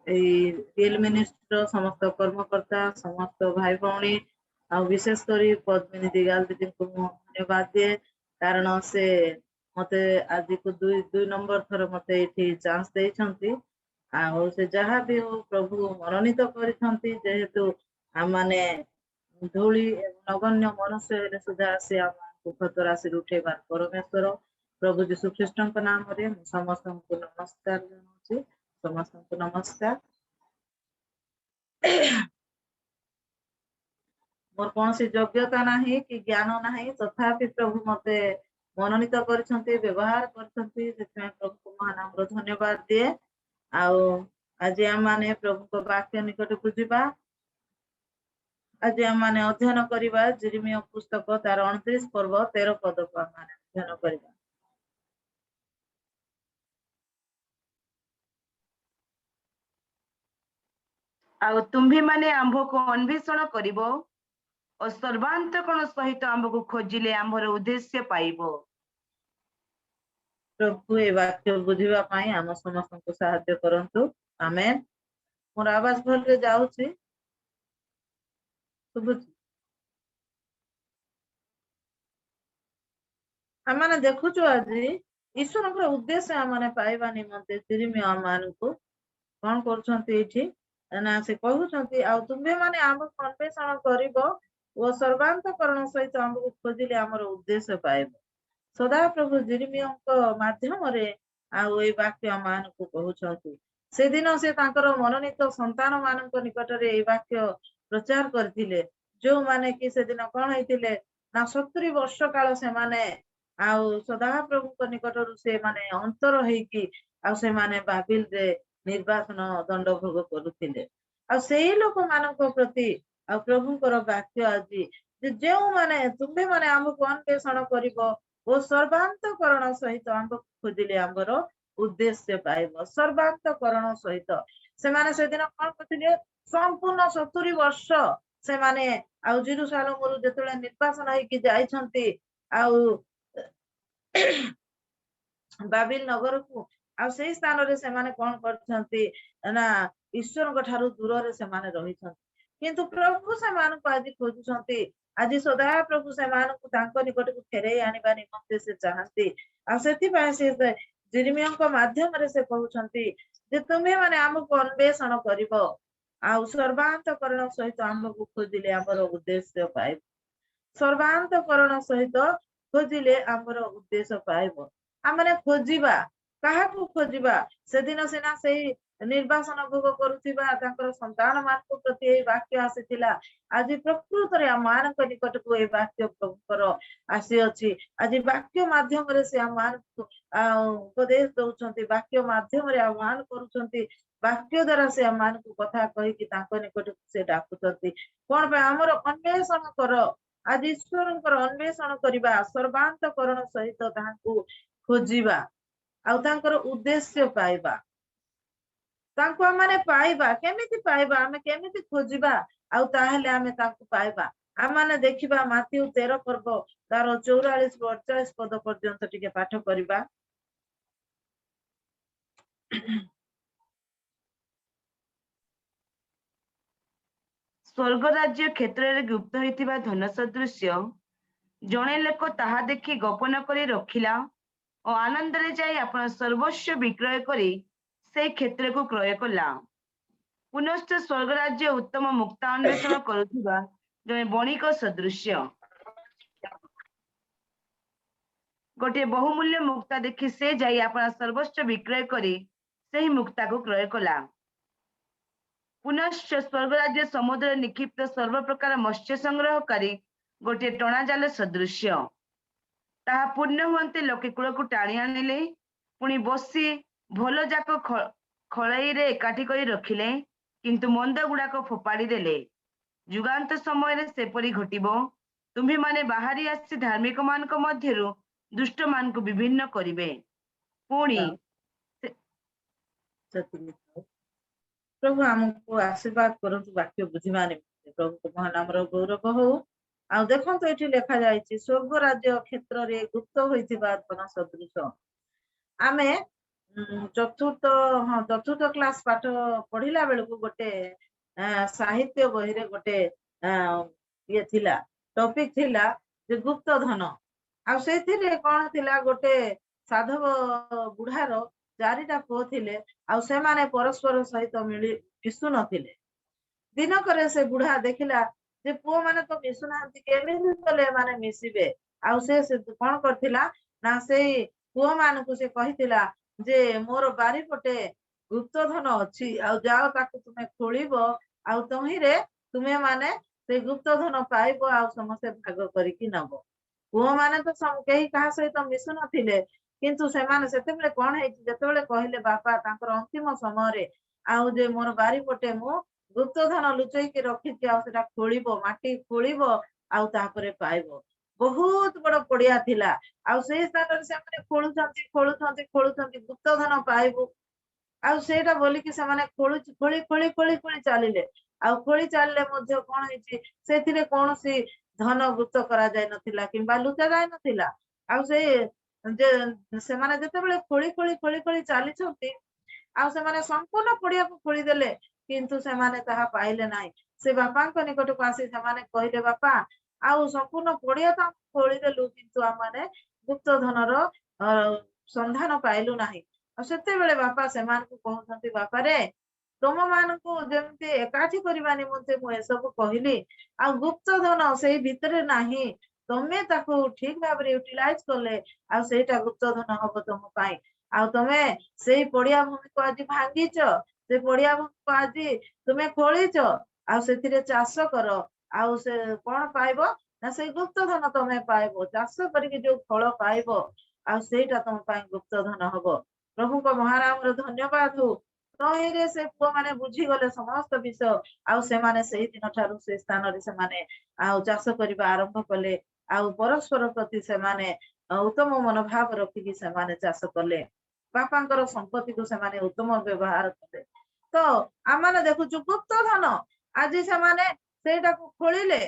रियल मिनिस्टर समस्त कर्मकर्ता समस्त भाई भौणी विशेष करी पद्मिनी दिगाल दीदी को धन्यवाद दिए कारण से मते आज को दुई नंबर थर मते एठी चांस देइछंती से जहाँ भी हो प्रभु मनोनीत करिछंती जेहेतु आमाने धूली नगण्य मनुष्य सुधा से आम खतरा से उठेबार परमेश्वर प्रभु यीशु ख्रीष्ट नाम रे समस्त को नमस्कार जनाउछि समस्त को नमस्कार। मोर कौन सी योग्यता नहीं कि ज्ञान नहीं तथापि प्रभु मते मनोनीत करछंती व्यवहार करछंती जेते प्रभु को महानाम धन्यवाद दिए आज हम माने प्रभु को वाक्य निकट को जिबा आज हम माने अध्ययन करिबा यिर्मयाह पुस्तक तार 29 पर्व 13 पद को माने अध्ययन करिबा। तुम्भी माने आंभ को अन्वेषण करिबो और सर्वांतकरण सहित आंभ को खोजिले आंभर उद्देश्य पाइबो। प्रभु ए वाक्य बुझिबा पाई हम समस्त को सहायता करंतु आमेन। मोर आवाज भल रे जाउछि सुबुछि हमने देखुछु आज ईश्वर उद्देश्य हमने पाइबा निमंते यिर्मयाह मान को कौन करछंती एठी ना से कहउछंती आ तुमे माने आम अन्वेषण करिबो ओ सर्वांतकरण सहित हमको खोजिले हमर उद्देश्य पाइबो। सदा प्रभु यिर्मयाह को माध्यम रे ए वाक्य मान को कहउछंती से दिन से तांकर मनोनीत संतान मान को निकट रे ए वाक्य प्रचार करथिले जो माने कि से दिन कोन हेतिले ना 70 वर्ष काल से माने सदा प्रभु को निकट रु से माने अंतर हेई कि से माने बाबिल रे निर्वासन दंड भोग करुथिले से लोक मान प्रति ଆଉ ପ୍ରଭୁଙ୍କର ବାକ୍ୟ ଆଜି ଯେ ମାନେ ତୁମ୍ଭେ ମାନେ ଆମକୁ ଅନ୍ୱେଷଣ କରିବ ଓ ସର୍ବାନ୍ତକରଣ ସହିତ ଆମକୁ ଖୋଜିଲେ ଆମର ଉଦ୍ଦେଶ୍ୟ ପାଇବ। ସର୍ବାନ୍ତକରଣ ସହିତ ସେମାନେ ସେଦିନ କଣ କରିଥିଲେ? ସମ୍ପୂର୍ଣ୍ଣ 70 ବର୍ଷ ସେମାନେ ଆଉ ଜେରୁସାଲେମରୁ ଯେତେବେଳେ ନିର୍ବାସନ ହେଇକି ଯାଇଛନ୍ତି ଆଉ ବାବିଲ ନଗରକୁ, ଆଉ ସେଇ ସ୍ଥାନରେ ସେମାନେ କଣ କରିଛନ୍ତି ନା ଈଶ୍ୱରଙ୍କ ଠାରୁ ଦୂରରେ ସେମାନେ ରହିଛନ୍ତି। କିନ୍ତୁ ପ୍ରଭୁ ସେମାନଙ୍କୁ ଆଜି ଖୋଜୁଛନ୍ତି। ଆଜି ସଦା ପ୍ରଭୁ ସେମାନଙ୍କୁ ତାଙ୍କ ନିକଟକୁ ଫେରେଇ ଆଣିବା ନିମନ୍ତେ ସେ ଚାହାନ୍ତି। ଆଉ ସେଥିପାଇଁ ସେ ଜିର୍ମିୟାଙ୍କ ମାଧ୍ୟମରେ ସେ କହୁଛନ୍ତି ଯେ ତୁମେ ମାନେ ଆମକୁ ଅନ୍ୱେଷଣ କରିବ ଆଉ ସର୍ବାନ୍ତକରଣ ସହିତ ଆମକୁ ଖୋଜିଲେ ଆମର ଉଦ୍ଦେଶ୍ୟ ପାଇବ। ସର୍ବାନ୍ତକରଣ ସହିତ ଖୋଜିଲେ ଆମର ଉଦ୍ଦେଶ୍ୟ ପାଇବ। ଆମେ ଖୋଜିବା, କାହାକୁ ଖୋଜିବା? ସେଦିନ ସିନା ସେଇ ନିର୍ବାସନ ଭୋଗ କରୁଥିବା ତାଙ୍କର ସନ୍ତାନ ମାନଙ୍କ ପ୍ରତି ଏଇ ବାକ୍ୟ ଆସିଥିଲା। ଆଜି ପ୍ରକୃତରେ ଆମମାନଙ୍କ ନିକଟକୁ ଏଇ ବାକ୍ୟ ପ୍ରଭୁଙ୍କର ଆସିଅଛି। ଆଜି ବାକ୍ୟ ମାଧ୍ୟମରେ ସେ ଆମମାନଙ୍କୁ ଉପଦେଶ ଦଉଛନ୍ତି, ବାକ୍ୟ ମାଧ୍ୟମରେ ଆହ୍ୱାନ କରୁଛନ୍ତି, ବାକ୍ୟ ଦ୍ଵାରା ସେ ଆମମାନଙ୍କୁ କଥା କହିକି ତାଙ୍କ ନିକଟକୁ ସେ ଡାକୁଛନ୍ତି। କଣ ପାଇଁ? ଆମର ଅନ୍ୱେଷଣ କର। ଆଜି ଈଶ୍ୱରଙ୍କର ଅନ୍ୱେଷଣ କରିବା, ସର୍ବାନ୍ତକରଣ ସହିତ ତାହାଙ୍କୁ ଖୋଜିବା ଆଉ ତାଙ୍କର ଉଦ୍ଦେଶ୍ୟ ପାଇବା। ତାଙ୍କୁ ଆମେ ପାଇବା, କେମିତି ପାଇବା? ଆମେ କେମିତି ଖୋଜିବା ଆଉ ତାହେଲେ ଆମେ ତାଙ୍କୁ ପାଇବା? ଆମେ ଦେଖିବା ମାଥିଉ 13 ପର୍ବ ତାର 44 ରୁ 48 ପଦ ପର୍ଯ୍ୟନ୍ତ ଟିକେ ପାଠ କରିବା। ସ୍ୱର୍ଗ ରାଜ୍ୟ କ୍ଷେତ୍ରରେ ଗୁପ୍ତ ହୋଇଥିବା ଧନ ସଦୃଶ୍ୟ ଜଣେ ଲୋକ ତାହା ଦେଖି ଗୋପନ କରି ରଖିଲା ଓ ଆନନ୍ଦରେ ଯାଇ ଆପଣ ସର୍ବସ୍ୱ ବିକ୍ରୟ କରି ସେଇ କ୍ଷେତ୍ରକୁ କ୍ରୟ କଲା। ପୁନଶ୍ଚ ସ୍ୱର୍ଗ ରାଜ୍ୟ ଉତ୍ତମ ମୁକ୍ତା ଅନ୍ୱେଷଣ କରୁଥିବା ଜଣେ ବଣିକ ସଦୃଶ୍ୟ। ଗୋଟିଏ ବହୁମୂଲ୍ୟ ମୁକ୍ତା ଦେଖି ସେ ଯାଇ ଆପଣ ସର୍ବସ୍ୱ ବିକ୍ରୟ କରି ସେହି ମୁକ୍ତାକୁ କ୍ରୟ କଲା। ପୁନଶ୍ଚ ସ୍ୱର୍ଗ ରାଜ୍ୟ ସମୁଦ୍ରରେ ନିକ୍ଷିପ୍ତ ସର୍ବପ୍ରକାର ମତ୍ସ୍ୟ ସଂଗ୍ରହକାରୀ ଗୋଟିଏ ଟଣା ଜାଲ ସଦୃଶ୍ୟ। ତାହା ପୂର୍ଣ୍ଣ ହୁଅନ୍ତେ ଲୋକେ କୂଳକୁ ଟାଣି ଆଣିଲେ, ପୁଣି ବସି ଭଲ ଯାକ ଖଳେଇରେ ଏକାଠି କରି ରଖିଲେ, କିନ୍ତୁ ମନ୍ଦ ଗୁଡାକ ଫୋପାଡ଼ି ଦେଲେ। ଯୁଗାନ୍ତ ସମୟରେ ସେପରି ଘଟିବ। ତୁମ୍ଭେମାନେ ବାହାରି ଆସି ଧାର୍ମିକ ମାନଙ୍କ ମଧ୍ୟରୁ ଦୁଷ୍ଟ ମାନଙ୍କୁ ବିଭିନ୍ନ କରିବେ। ପୁଣି ପ୍ରଭୁ ଆମକୁ ଆଶୀର୍ବାଦ କରନ୍ତୁ ବାକ୍ୟ ବୁଝିବା ନିମନ୍ତେ। ପ୍ରଭୁଙ୍କ ମହାନାମର ଗୌରବ ହଉ। ଆଉ ଦେଖନ୍ତୁ ଏଠି ଲେଖା ଯାଇଛି ସ୍ୱର୍ଗ ରାଜ୍ୟ କ୍ଷେତ୍ରରେ ଗୁପ୍ତ ହୋଇଥିବା ଧନ ସଦୃଶ। ଆମେ ଚତୁର୍ଥ କ୍ଲାସ ପାଠ ପଢିଲା ବେଳକୁ ଗୋଟେ ସାହିତ୍ୟ ବହିରେ ଗୋଟେ ଇଏ ଥିଲା, ଟପିକ ଥିଲା ଯେ ଗୁପ୍ତ ଧନ। ଆଉ ସେଥିରେ କଣ ଥିଲା, ଗୋଟେ ସାଧବ ବୁଢାର 4ଟା ପୁଅ ଥିଲେ ଆଉ ସେମାନେ ପରସ୍ପର ସହିତ ମିଶୁ ନଥିଲେ। ଦିନକରେ ସେ ବୁଢା ଦେଖିଲା ଯେ ପୁଅ ମାନେ ତ ମିଶୁନାହାନ୍ତି, କେମିତି କଲେ ଏମାନେ ମିଶିବେ? ଆଉ ସେ କଣ କରିଥିଲା ନା ସେଇ ପୁଅ ମାନଙ୍କୁ ସେ କହିଥିଲା ଯେ ମୋର ବାରିପଟେ ଗୁପ୍ତ ଧନ ଅଛି, ଆଉ ଯାଅ ତାକୁ ତୁମେ ଖୋଳିବ ଆଉ ତହିଁରେ ତୁମେ ମାନେ ସେଇ ଗୁପ୍ତ ଧନ ପାଇବ ଆଉ ସମସ୍ତେ ଭାଗ କରିକି ନବ। ପୁଅ ମାନେ ତ କେହି କାହା ସହିତ ମିଶୁ ନଥିଲେ, କିନ୍ତୁ ସେମାନେ ସେତେବେଳେ କଣ ହେଇଛି, ଯେତେବେଳେ କହିଲେ ବାପା ତାଙ୍କର ଅନ୍ତିମ ସମୟରେ ଆଉ ଯେ ମୋର ବାରିପଟେ ମୁଁ ଗୁପ୍ତ ଧନ ଲୁଚେଇକି ରଖିଛି, ଆଉ ସେଟା ଖୋଳିବ, ମାଟି ଖୋଳିବ ଆଉ ତାପରେ ପାଇବ। ବହୁତ ବଡ ପଡିଆ ଥିଲା, ଆଉ ସେଇ ସ୍ଥାନରେ ସେମାନେ ଖୋଳୁଛନ୍ତି ଗୁପ୍ତ ଧନ ପାଇବୁ। ଆଉ ସେଇଟା ବୋଲିକି ସେମାନେ ଖୋଳି ଚାଲିଲେ। ଆଉ ଖୋଳି ଚାଲିଲେ ମଧ୍ୟ କଣ ହେଇଛି, ସେଥିରେ କୌଣସି ଧନ ଗୁପ୍ତ କରାଯାଇ ନଥିଲା କିମ୍ବା ଲୁଚା ଯାଇ ନଥିଲା। ଆଉ ସେ ସେମାନେ ଯେତେବେଳେ ଖୋଳି ଚାଲିଛନ୍ତି, ଆଉ ସେମାନେ ସମ୍ପୂର୍ଣ୍ଣ ପଡିଆକୁ ଖୋଳିଦେଲେ, କିନ୍ତୁ ସେମାନେ ତାହା ପାଇଲେ ନାହିଁ। ସେ ବାପାଙ୍କ ନିକଟକୁ ଆସି ସେମାନେ କହିଲେ, ବାପା ଆଉ ସମ୍ପୂର୍ଣ୍ଣ ପଡିଆ ତ ଖୋଳିଦେଲୁ, କିନ୍ତୁ ଆମମାନେ ଗୁପ୍ତ ଧନର ସନ୍ଧାନ ପାଇଲୁ ନାହିଁ। ଆଉ ସେତେବେଳେ ବାପା ସେମାନଙ୍କୁ କହୁଛନ୍ତି, ବାପାରେ ତମ ମାନଙ୍କୁ ଯେମିତି ଏକାଠି କରିବା ନିମନ୍ତେ ମୁଁ ଏସବୁ କହିଲି, ଆଉ ଗୁପ୍ତ ଧନ ସେଇ ଭିତରେ ନାହିଁ। ତମେ ତାକୁ ଠିକ ଭାବରେ ୟୁଟିଲାଇଜ କଲେ ଆଉ ସେଇଟା ଗୁପ୍ତ ଧନ ହବ ତମ ପାଇଁ। ଆଉ ତମେ ସେଇ ପଡିଆ ଭୂମିକୁ ଆଜି ଭାଙ୍ଗିଛ, ସେ ପଡିଆ ଭୂମିକୁ ଆଜି ତୁମେ ଖୋଳିଛ, ଆଉ ସେଥିରେ ଚାଷ କର। ଆଉ ସେ କଣ ପାଇବ ନା ସେଇ ଗୁପ୍ତ ଧନ ତମେ ପାଇବ। ଚାଷ କରିକି ଯୋଉ ଫଳ ପାଇବ ଆଉ ସେଇଟା ତମ ପାଇଁ ଗୁପ୍ତ ଧନ ହବ। ପ୍ରଭୁଙ୍କ ମହାନାମର ଧନ୍ୟବାଦ ହଉ। तहिरे से पुआ माने बुझी गले समस्त विषय आउ से माने सही दिन ठारू से स्थान रे से माने आउ चाष करिबा आरंभ कले आउ परस्पर प्रति से माने उत्तम मनोभाव रखिकी से माने चाष कले बापांकर संपत्ति को से माने उत्तम व्यवहार कले तो आमाने देखुछु गुप्त धन आज से माने सेटा को खोलिले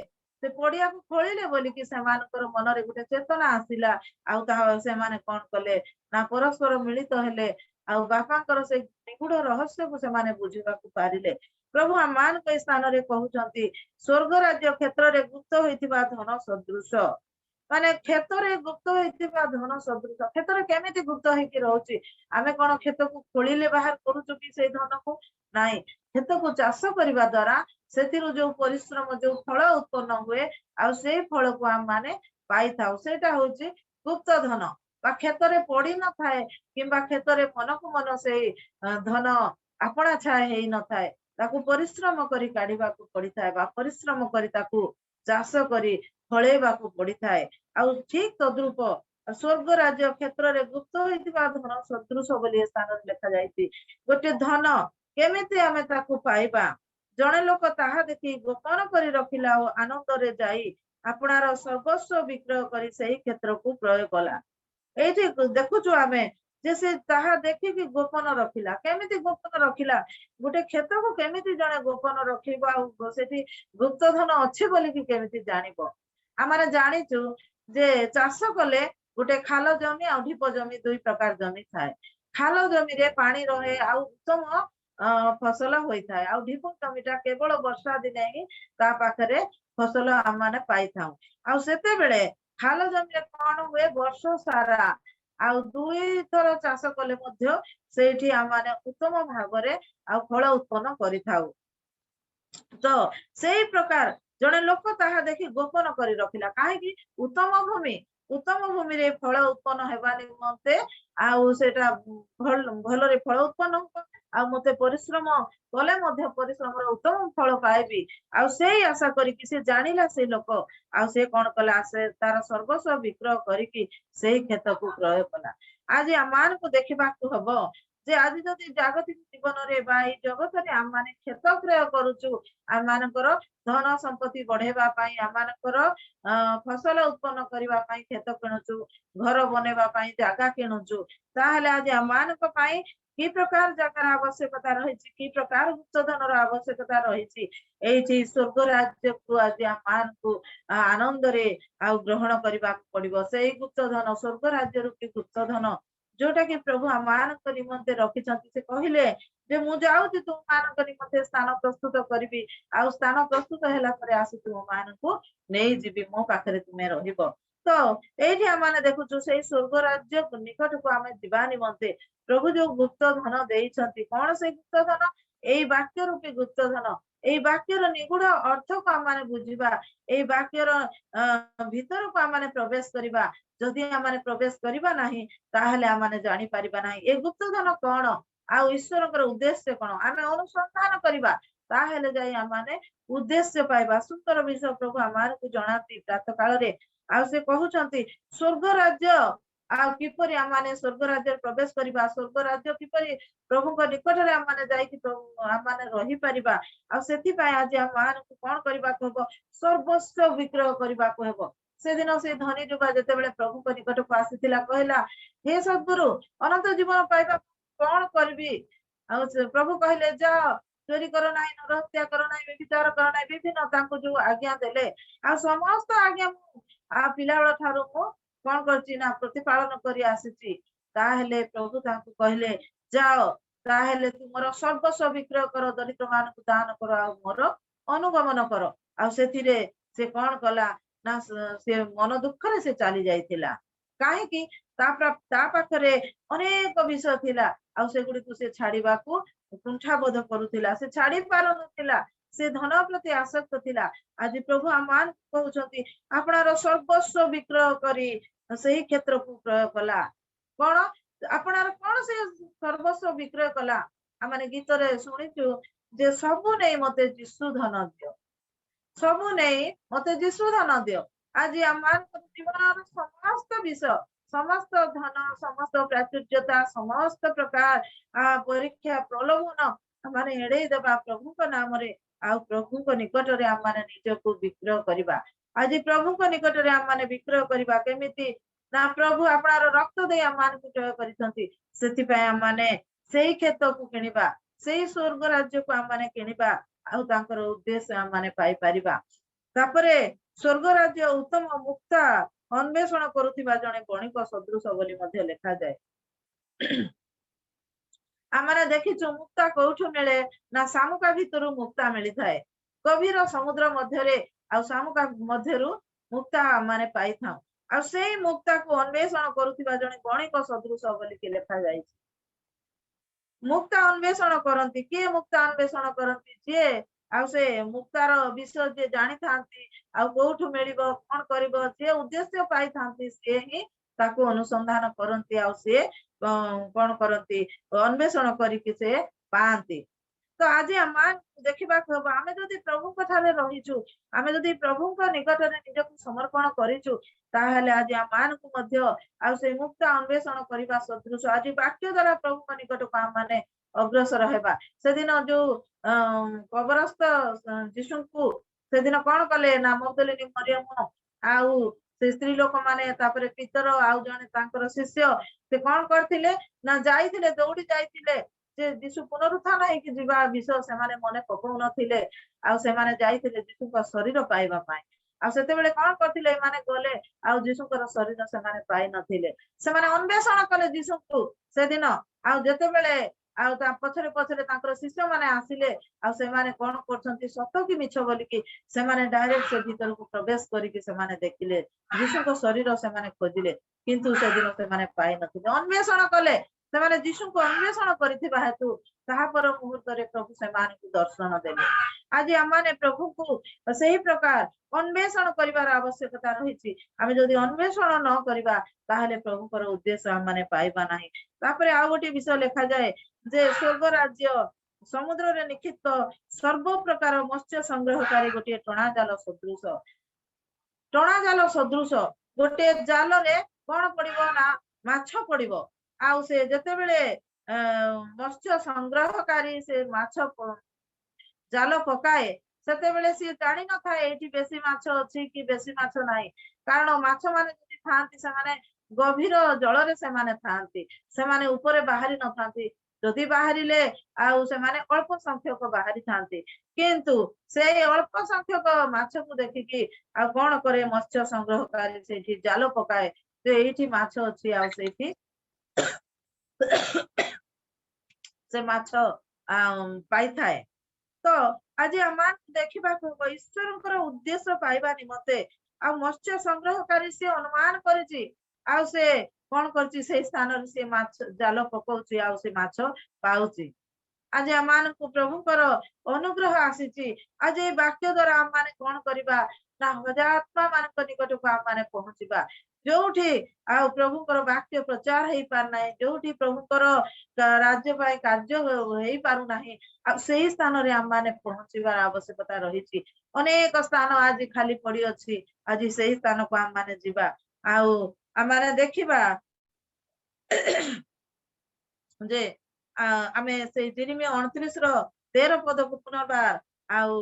से पड़िया को खोलिले बोली कि से मानकर मन रे गुटे चेतना आसिला आउ ता से माने कोन कले ना परस्पर मिलित हेले आउ बापांकर से निगूढ़ रहस्य को से माने बुझिबा को पारिले प्रभु आमान के स्थान रे कहउचंती स्वर्ग राज्य क्षेत्र रे गुप्त होइतिबा धन सदृश माने क्षेत्र रे गुप्त होइतिबा धन सदृश क्षेत्र रे केमिति गुप्त होइकि रहउची आमे कोन खेत को खोलिले बाहर करूछु कि से धन को नाही खेत को चाष करिबा द्वारा सेतिरु जो परिश्रम जो फल उत्पन्न हुए आ से फल को हम माने पाई थाउ सेटा होची गुप्त धन बा क्षेत्र रे पड़ी न थाए किंबा क्षेत्र रे मन को मन से धन आपणा छाए हेई न थाए ताकू परिश्रम करी काढिबा को पड़ी थाए बा परिश्रम करी ताकू चाष करी फळेबा को पड़ी थाए आ ठीक तद्रूप स्वर्ग राज्य क्षेत्र रे गुप्त होइतिबा धन सदृश बोली स्थान लिखा जायछि गोटे धन केमिति आमे ताकू पाइबा जणे लोक ताहा देखि गोपन करी रखिला ओ आनंद रे जाई आपणार सर्वस्व विक्रय करी सही क्षेत्र को प्रयोग कला एठी देखुछु आमे जे से ताहा देखि कि गोपन रखिला केमिति गोपन रखिला गोटे क्षेत्र को केमिति जणे गोपन रखिबा आ सेठी गुप्त धन अछि बोली कि केमिति जानिबो आमारे जानिछु जे चाष कले गोटे खाल जमी आ ढिप जमी दुई प्रकार जमी थाए खाल जमी रे पानी रहे आ उत्तम फसल होई थाए आ ढिप जमीटा केवल वर्षा दिने ही ता पाखरे फसल हम माने पाई थाउ आ सेते बेले खाल जमी रे कोन हुए वर्ष सारा आ दुई थर चाष कले मध्य सेठी हम माने उत्तम भागरे आ फल उत्पन्न करि थाउ तो सेही प्रकार जणे लोक ताहा देखि गोपन करी रखिला काहे कि उत्तम भूमि रे फल उत्पन्न हेबा निमंते आउ सेटा भल रे फल उत्पन्न हो आ मते परिश्रम कले मध्य परिश्रम रे उत्तम फल पाएबी आ सेही आशा करी कि से जानिला से लोक आ से कोन कला से तार सर्वस्व विक्रय करी कि सेही खेत को प्रयोग कला आज आमान को देखिबा को हबो जे आज जदि जागतिक जीवन रे बाई जगत रे हम माने खेत क्रय करूछु हम मानकर धन संपत्ति बढ़ेबा पाई हम मानकर फसल उत्पन्न करिबा पाई खेत किणुछु घर बनेबा पाई जागा किणुछु ताहले आज हम मानक पाई की प्रकार जगार आवश्यकता रहिछि की प्रकार गुप्त धन र आवश्यकता रहिछि एठी स्वर्ग राज्य को आज हम मान को आनंद रे आ ग्रहण करिबा पड़िबो सेही गुप्त धन स्वर्ग राज्य रूपी गुप्त धन जोटा कि प्रभु आमान निमंते रखिछंती से कहिले जे मु जाउछि तुम मान निमंते स्थान प्रस्तुत करिबी आ स्थान प्रस्तुत हैला परे आसु तुम मान को नेई जिबी मो पाखरे तुमे रहिबो तो एठी आमाने देखुछु सेही स्वर्ग राज्य निकट को आमे दिबा निमंते प्रभु जो गुप्त धन देइछंती कोन से गुप्त धन एई वाक्य रूपी गुप्त धन एई वाक्यर निगूढ़ अर्थ को आमाने बुझिबा एई वाक्यर भीतर को आमाने प्रवेश करिबा जदि आमाने प्रवेश करिबा नाही ताहले आमाने जानि परिबा नाही ए गुप्त धन कोन आ ईश्वरकर उद्देश्य कोन आमे अनुसंधान करिबा ताहले जाई आमाने उद्देश्य पाइबा सुंदर विषय प्रभु आमार को जणाती प्रातः काल रे आ से कहउचंती स्वर्ग राज्य आ किपरि आमाने स्वर्ग राज्य प्रवेश करिबा स्वर्ग राज्य किपरि प्रभु को निकट रे आमाने जाई कि प्रभु आमाने रही परिबा आ सेति पाए आज आमान को कोन करिबा को हबो सर्वस्व विक्रय करिबा को हबो से दिन से धनी जुगा जते बेले प्रभु को निकट को आसीतिला कहला हे सद्गुरु अनंत जीवन पाइबा कोन करबी आ प्रभु कहले जा चोरी करो नाही नरहत्या करो नाही व्यभिचार करो नाही विभिन्न तांको जो आज्ञा देले आ समस्त आज्ञा आ पिलाळ ठारू को कोन करछि ना प्रतिपालन करी आसीछि ताहेले प्रभु तांको कहले जाओ ताहेले तुमरो सर्वस्व विक्रय करो दरिद्र मान को दान करो आ मोर अनुगमन करो आ सेथिरे से कोन कला ना से मन दुख रे से चली जाइथिला काहे कि ता पाखरे अनेक विषय थिला आ से गुडी को से छाड़ीबा को कुंठा बोध करूथिला से छाड़ी पारो नथिला से धन प्रति आसक्त थिला आज प्रभु आमान कहउछंती आपनार सर्वस्व विक्रय करी सही क्षेत्र को प्रयोग कला कोन आपनार कोन से सर्वस्व विक्रय कला आमाने गीत रे सुनिछु जे सबु नै मते जिसु धन दियो सबु नै मते जिसु धन दियो आज आमान जीवन समस्त विषय समस्त धन समस्त प्राचुर्यता समस्त प्रकार परीक्षा प्रलोभन आमने एड़े देबा प्रभु को नाम रे आ प्रभु को निकट रे आमने निज को विक्रय करबा आज प्रभु को निकट रे आमने विक्रय करबा केमिति ना प्रभु आपणार रक्त दे आमान को जय करिसंती सेति पय आमने सेही खेत को किनिबा सेही स्वर्ग राज्य को आमने किनिबा आ तांकर उद्देश्य आमने पाई परिबा तापरे स्वर्ग राज्य उत्तम मुक्ता अन्वेषण करुथिबा जने बणिक सदृश बोली मध्ये लिखा जाए आमने देखिछु मुक्ता कोठु मिले ना सामुका भितरु मुक्ता मिली थाए गभीर समुद्र मध्यरे आ सामुका मध्यरु मुक्ता माने पाई था आ सेही मुक्ता को अन्वेषण करुथिबा जने बणिक सदृश बोली के लिखा जाय मुक्ता अन्वेषण करंती के मुक्ता अन्वेषण करंती जे आ से मुक्तार विषय जे जानि थांती आ कोठु मिलिबो कोन करिबो जे उद्देश्य पाई थांती से ही ताको अनुसंधान करंती आ से कोन करंती अन्वेषण करिकि से पांती तो आज आम देखा आम जदि प्रभु कथारे रहीचु आम जदि प्रभु निकट में निज को समर्पण करिचु ताहले आज आम को से मुक्त अन्वेषण करने सदृश आज वाक्य द्वारा प्रभु निकट को आम मैंने अग्रसर हेबा से दिन जो कबरस्थ जीशु को से दिन कौन कले ना मगदलिनी मरियम आउ से स्त्री लोक माने तापरे पितर आउ जने तांकर शिष्य से कौन करथिले ना जाइथिले दौड़ी जाइथिले जे जीशु पुनरुत्थान है कि जीवा विषय से माने मने पकौ नथिले आ से माने जाइथिले जीशु का शरीर पाइबा पाए आ सेते बेले कोन करथिले माने गले आ जीशु का शरीर से माने पाइ नथिले से माने अन्वेषण कले जीशु को से दिन आ जते बेले आ ता पछरे पछरे तांकर शिष्य माने आसिले आ से माने कोन करछंती सत्य कि मिछ बोली कि से माने डायरेक्ट से भीतर को प्रवेश करी कि से माने देखिले जीशु का शरीर से माने खोजिले किंतु से दिन से माने पाइ नथिले अन्वेषण कले से माने जीशु को अन्वेषण करिथिबा हेतु ताहा पर मुहूर्त रे प्रभु से मान को दर्शन देले आज आमाने प्रभु को सही प्रकार अन्वेषण करिवार आवश्यकता रहिछि आमे जदि अन्वेषण न करिबा ताहले प्रभु पर उद्देश्य आमाने पाइबा नाही तापरे आ गोटे विषय लिखा जाए जे स्वर्ग राज्य समुद्र रे निक्षिप्त सर्व प्रकार मत्स्य संग्रहकारी गोटे टणा जाल सदृश गोटे जाल रे कोन पड़िबो ना माछ पड़िबो आ से जते बेले मत्स्य संग्रहकारी से माछ जाल पकाए सेते बेले सी जानि न थाए एठी बेसी माछ अछि कि बेसी माछ नाही कारण माछ माने जदि थांती से माने गभीर जल रे से माने थांती से माने ऊपर बाहरी न थांती जदि बाहरिले आउ से माने अल्प संख्यक बाहरी थांती किंतु से अल्प संख्यक माछ को देखि कि आ कोन करे मत्स्य संग्रहकारी सेठी जाल पकाए जे एठी माछ अछि आ सेठी से माछ पाई थाए तो आज आम देखा ईश्वर उद्देश्य पाइबा निमते आ मत्स्य संग्रहकारी से अनुमान करिछि आ से कोन करछि से स्थान से माछ जाल पकाउछि आ से माछ पाउछि आज आमान को प्रभुकर अनुग्रह आसीछि आज ए वाक्य द्वारा आम माने कोन करिबा ना हजात्मा मानक निकट को आम माने पहुंचिबा जोठी आ प्रभुकर वाक्य प्रचार हेई पार नाही जोठी प्रभुकर राज्य पाई कार्य हेई पारु नाही आ सेही स्थान रे आम माने पहुंचिबार आवश्यकता रहिछि अनेक स्थान आज खाली पड़ी अछि आज सेही स्थान को आम माने जिबा आउ आम माने देखिबा जे आमे से जिनिमी 29 रो 13 पद को पुनर्बार आउ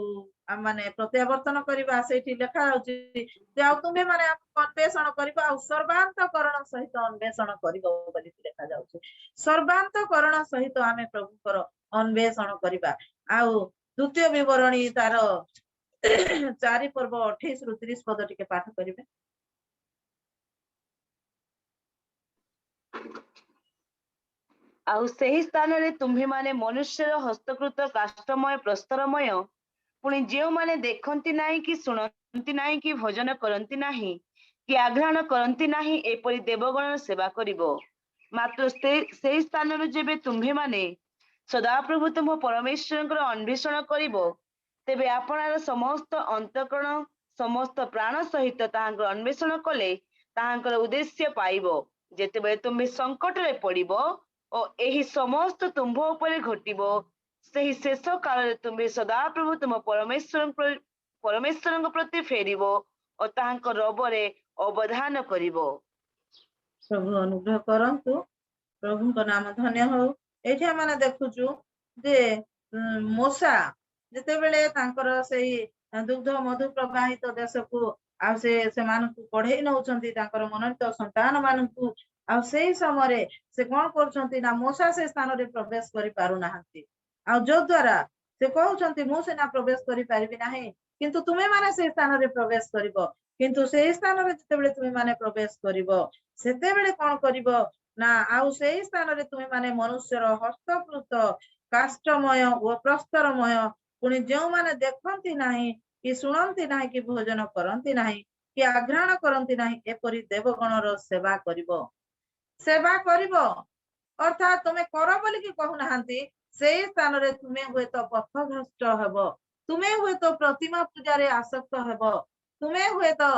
माने प्रत्यावर्तन करबा सेठी लेखा होछि जे आ तुमे माने अन्वेषण करबा आ सर्वांतकरण सहित अन्वेषण करबो बोली लेखा जाउछि सर्वांतकरण सहित आमे प्रभुकर अन्वेषण करबा आउ द्वितीय विवरणी तार 4 पर्व 28 रु 30 पद टिके पाठ करिवे आउ सही स्थान रे तुम्ही माने मनुष्य हस्तकृत काष्ठमय प्रस्तरमय पुणी जो माने देखंती नाही कि सुनंती नाही कि भोजन करंती नाही कि आग्रहण करंती नाही एपरि देवगण सेवा करिवो मात्र से स्थान रे जेबे तुम्ही माने सदा प्रभु तुम परमेश्वरଙ୍କର अन्वेषण करिवो तेबे आपणार समस्त अंतःकरण समस्त प्राण सहित ताहांकर अन्वेषण कले ताहांकर उद्देश्य पाइबो जेतेबे तुम्ही संकट रे पड़िबो ओ एही समस्त तुम्भ उपरे घटिबो सही शेष काल तुम्हें सदा प्रभु तुम परमेश्वर प्रति फेरिबो और ताहांकर रबरे अवधान करिबो प्रभु अनुग्रह करंतु प्रभु को नाम धन्य हो। एठी हमने देखुचु जे मोसा जते बेले तांकर सेई दुग्ध मधु प्रवाहित देश को आ से मानकु पढ़ेई नउचंती तांकर मनोनीत संतान मानकु आ सेई समय से कोन करछंती ना मोसा से स्थान रे प्रवेश करि पारु नाहंती आ जो द्वारा से कहउचंती मु सेना प्रवेश करि पारिबि नाही किंतु तुमे माने से स्थान रे प्रवेश करिवो किंतु से स्थान रे जते बेले तुमे माने प्रवेश करिवो सेते बेले कोन करिवो ना आउ सेई स्थान रे तुमे माने मनुष्यर हस्तकृत काष्ठमय ओ प्रस्तरमय पुणी जो माने देखंती नाही कि सुनंती नाही कि भोजन करंती नाही कि आग्रहण करंती नाही एपरि देवगणर सेवा करिवो अर्थात तुमे कर बोली कि कहू नाहंती से स्थान रे तुमे हुए तो पथभ्रष्ट हेबो तुमे हुए तो प्रतिमा पूजा रे आसक्त हेबो तुमे हुए तो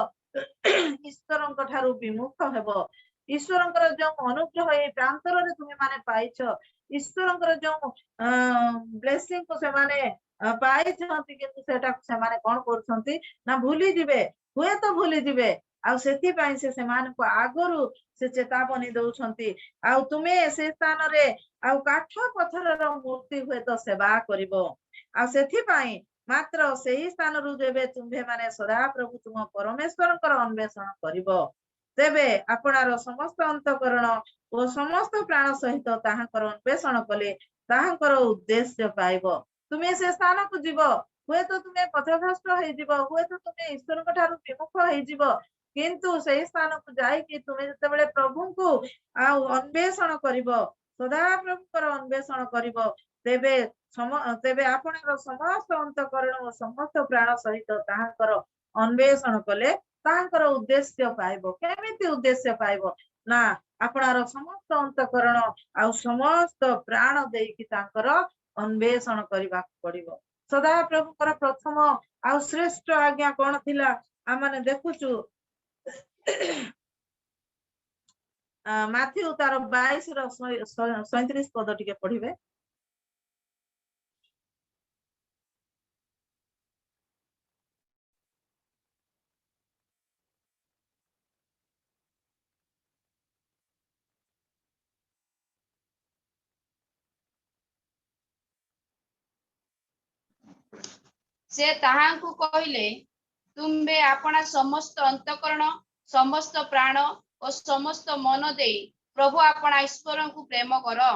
ईश्वरंक ठारू विमुख हेबो ईश्वरंकर जो अनुग्रह ए प्रांतर रे तुमे माने पाइछ ईश्वरंकर जो ब्लेसिंग को से माने पाइछंती किंतु सेटा से माने कोन करछंती ना भूली दिबे हुए तो भूली दिबे आ सेति पई से मान को आगरु से चेतावनी दउछंती आ तुमे से स्थान रे आ काठ पत्थर रो मूर्ति हुए तो सेवा करिवो आ सेति पई मात्र सेही स्थान रु जेबे तुम्भे माने सदा प्रभु तुम परमेश्वरकर अन्वेषण करिवो तेबे आपणार समस्त अंतकरण ओ समस्त प्राण सहित ताहाकर अन्वेषण कले ताहाकर उद्देश्य पाइबो तुमे से स्थान को जीवो हुए तो तुमे पथभ्रष्ट होई जीवो हुए तो तुमे ईश्वर को ठारू विमुख होई जीवो किंतु से स्थान को जाई कि तुमे जते बेले प्रभु को आ अन्वेषण करिवो सदा प्रभु कर अन्वेषण करिवो तेबे आपणार समस्त अंतकरण ओ समस्त प्राण सहित ताहाकर अन्वेषण कले ताहाकर उद्देश्य पाइबो केमिति उद्देश्य पाइबो ना आपणार समस्त अंतकरण आ समस्त प्राण देई कि ताहाकर अन्वेषण करबा पड़िबो सदा प्रभु कर प्रथम आ श्रेष्ठ आज्ञा कोन थिला आ माने देखुचु माथ्यू तार 22 रो 37 पद टिके पढिबे से ताहांकु कहिले तुम्बे आपना समस्त अंतकरण समस्त प्राण और समस्त मन दे प्रभु आपना ईश्वर को प्रेम करो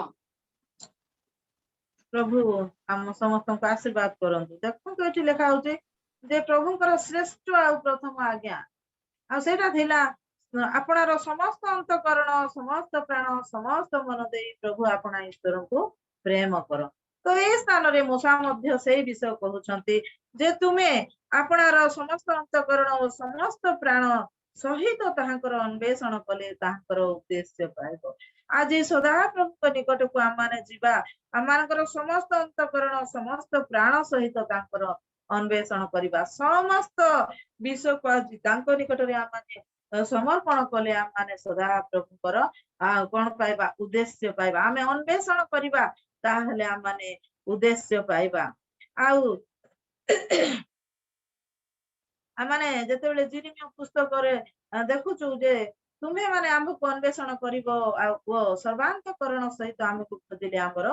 प्रभु हम समस्त को आशीर्वाद करंतु देखो तो एठी लिखा होचे जे प्रभु कर श्रेष्ठ आ प्रथम आज्ञा आ सेटा थिला आपणार समस्त अंतकरण समस्त प्राण समस्त मन दे प्रभु आपना ईश्वर को प्रेम करो तो ए स्थान रे मूसा मध्य से विषय कहउछंती जे तुमे आपणार समस्त अंतकरण और समस्त प्राण सहित ताहाकर अन्वेषण कले ताहाकर उद्देश्य पाइबो आज सदा प्रभु निकट को आमाने जीवा आमानकर समस्त अंतकरण समस्त प्राण सहित ताहाकर अन्वेषण करिबा समस्त विषय को आज तांको निकट रे आमाने समर्पण कले आमाने सदा प्रभु कर कोन पाइबा उद्देश्य पाइबा आमे अन्वेषण करिबा ताहले आमाने उद्देश्य पाइबा आउ आमाने जते बेले जिरिमिया पुस्तक रे देखुचु जे तुम्हे माने हमको अन्वेषण करिवो आ सर्वांतकरण सहित हमको खोजिले हमर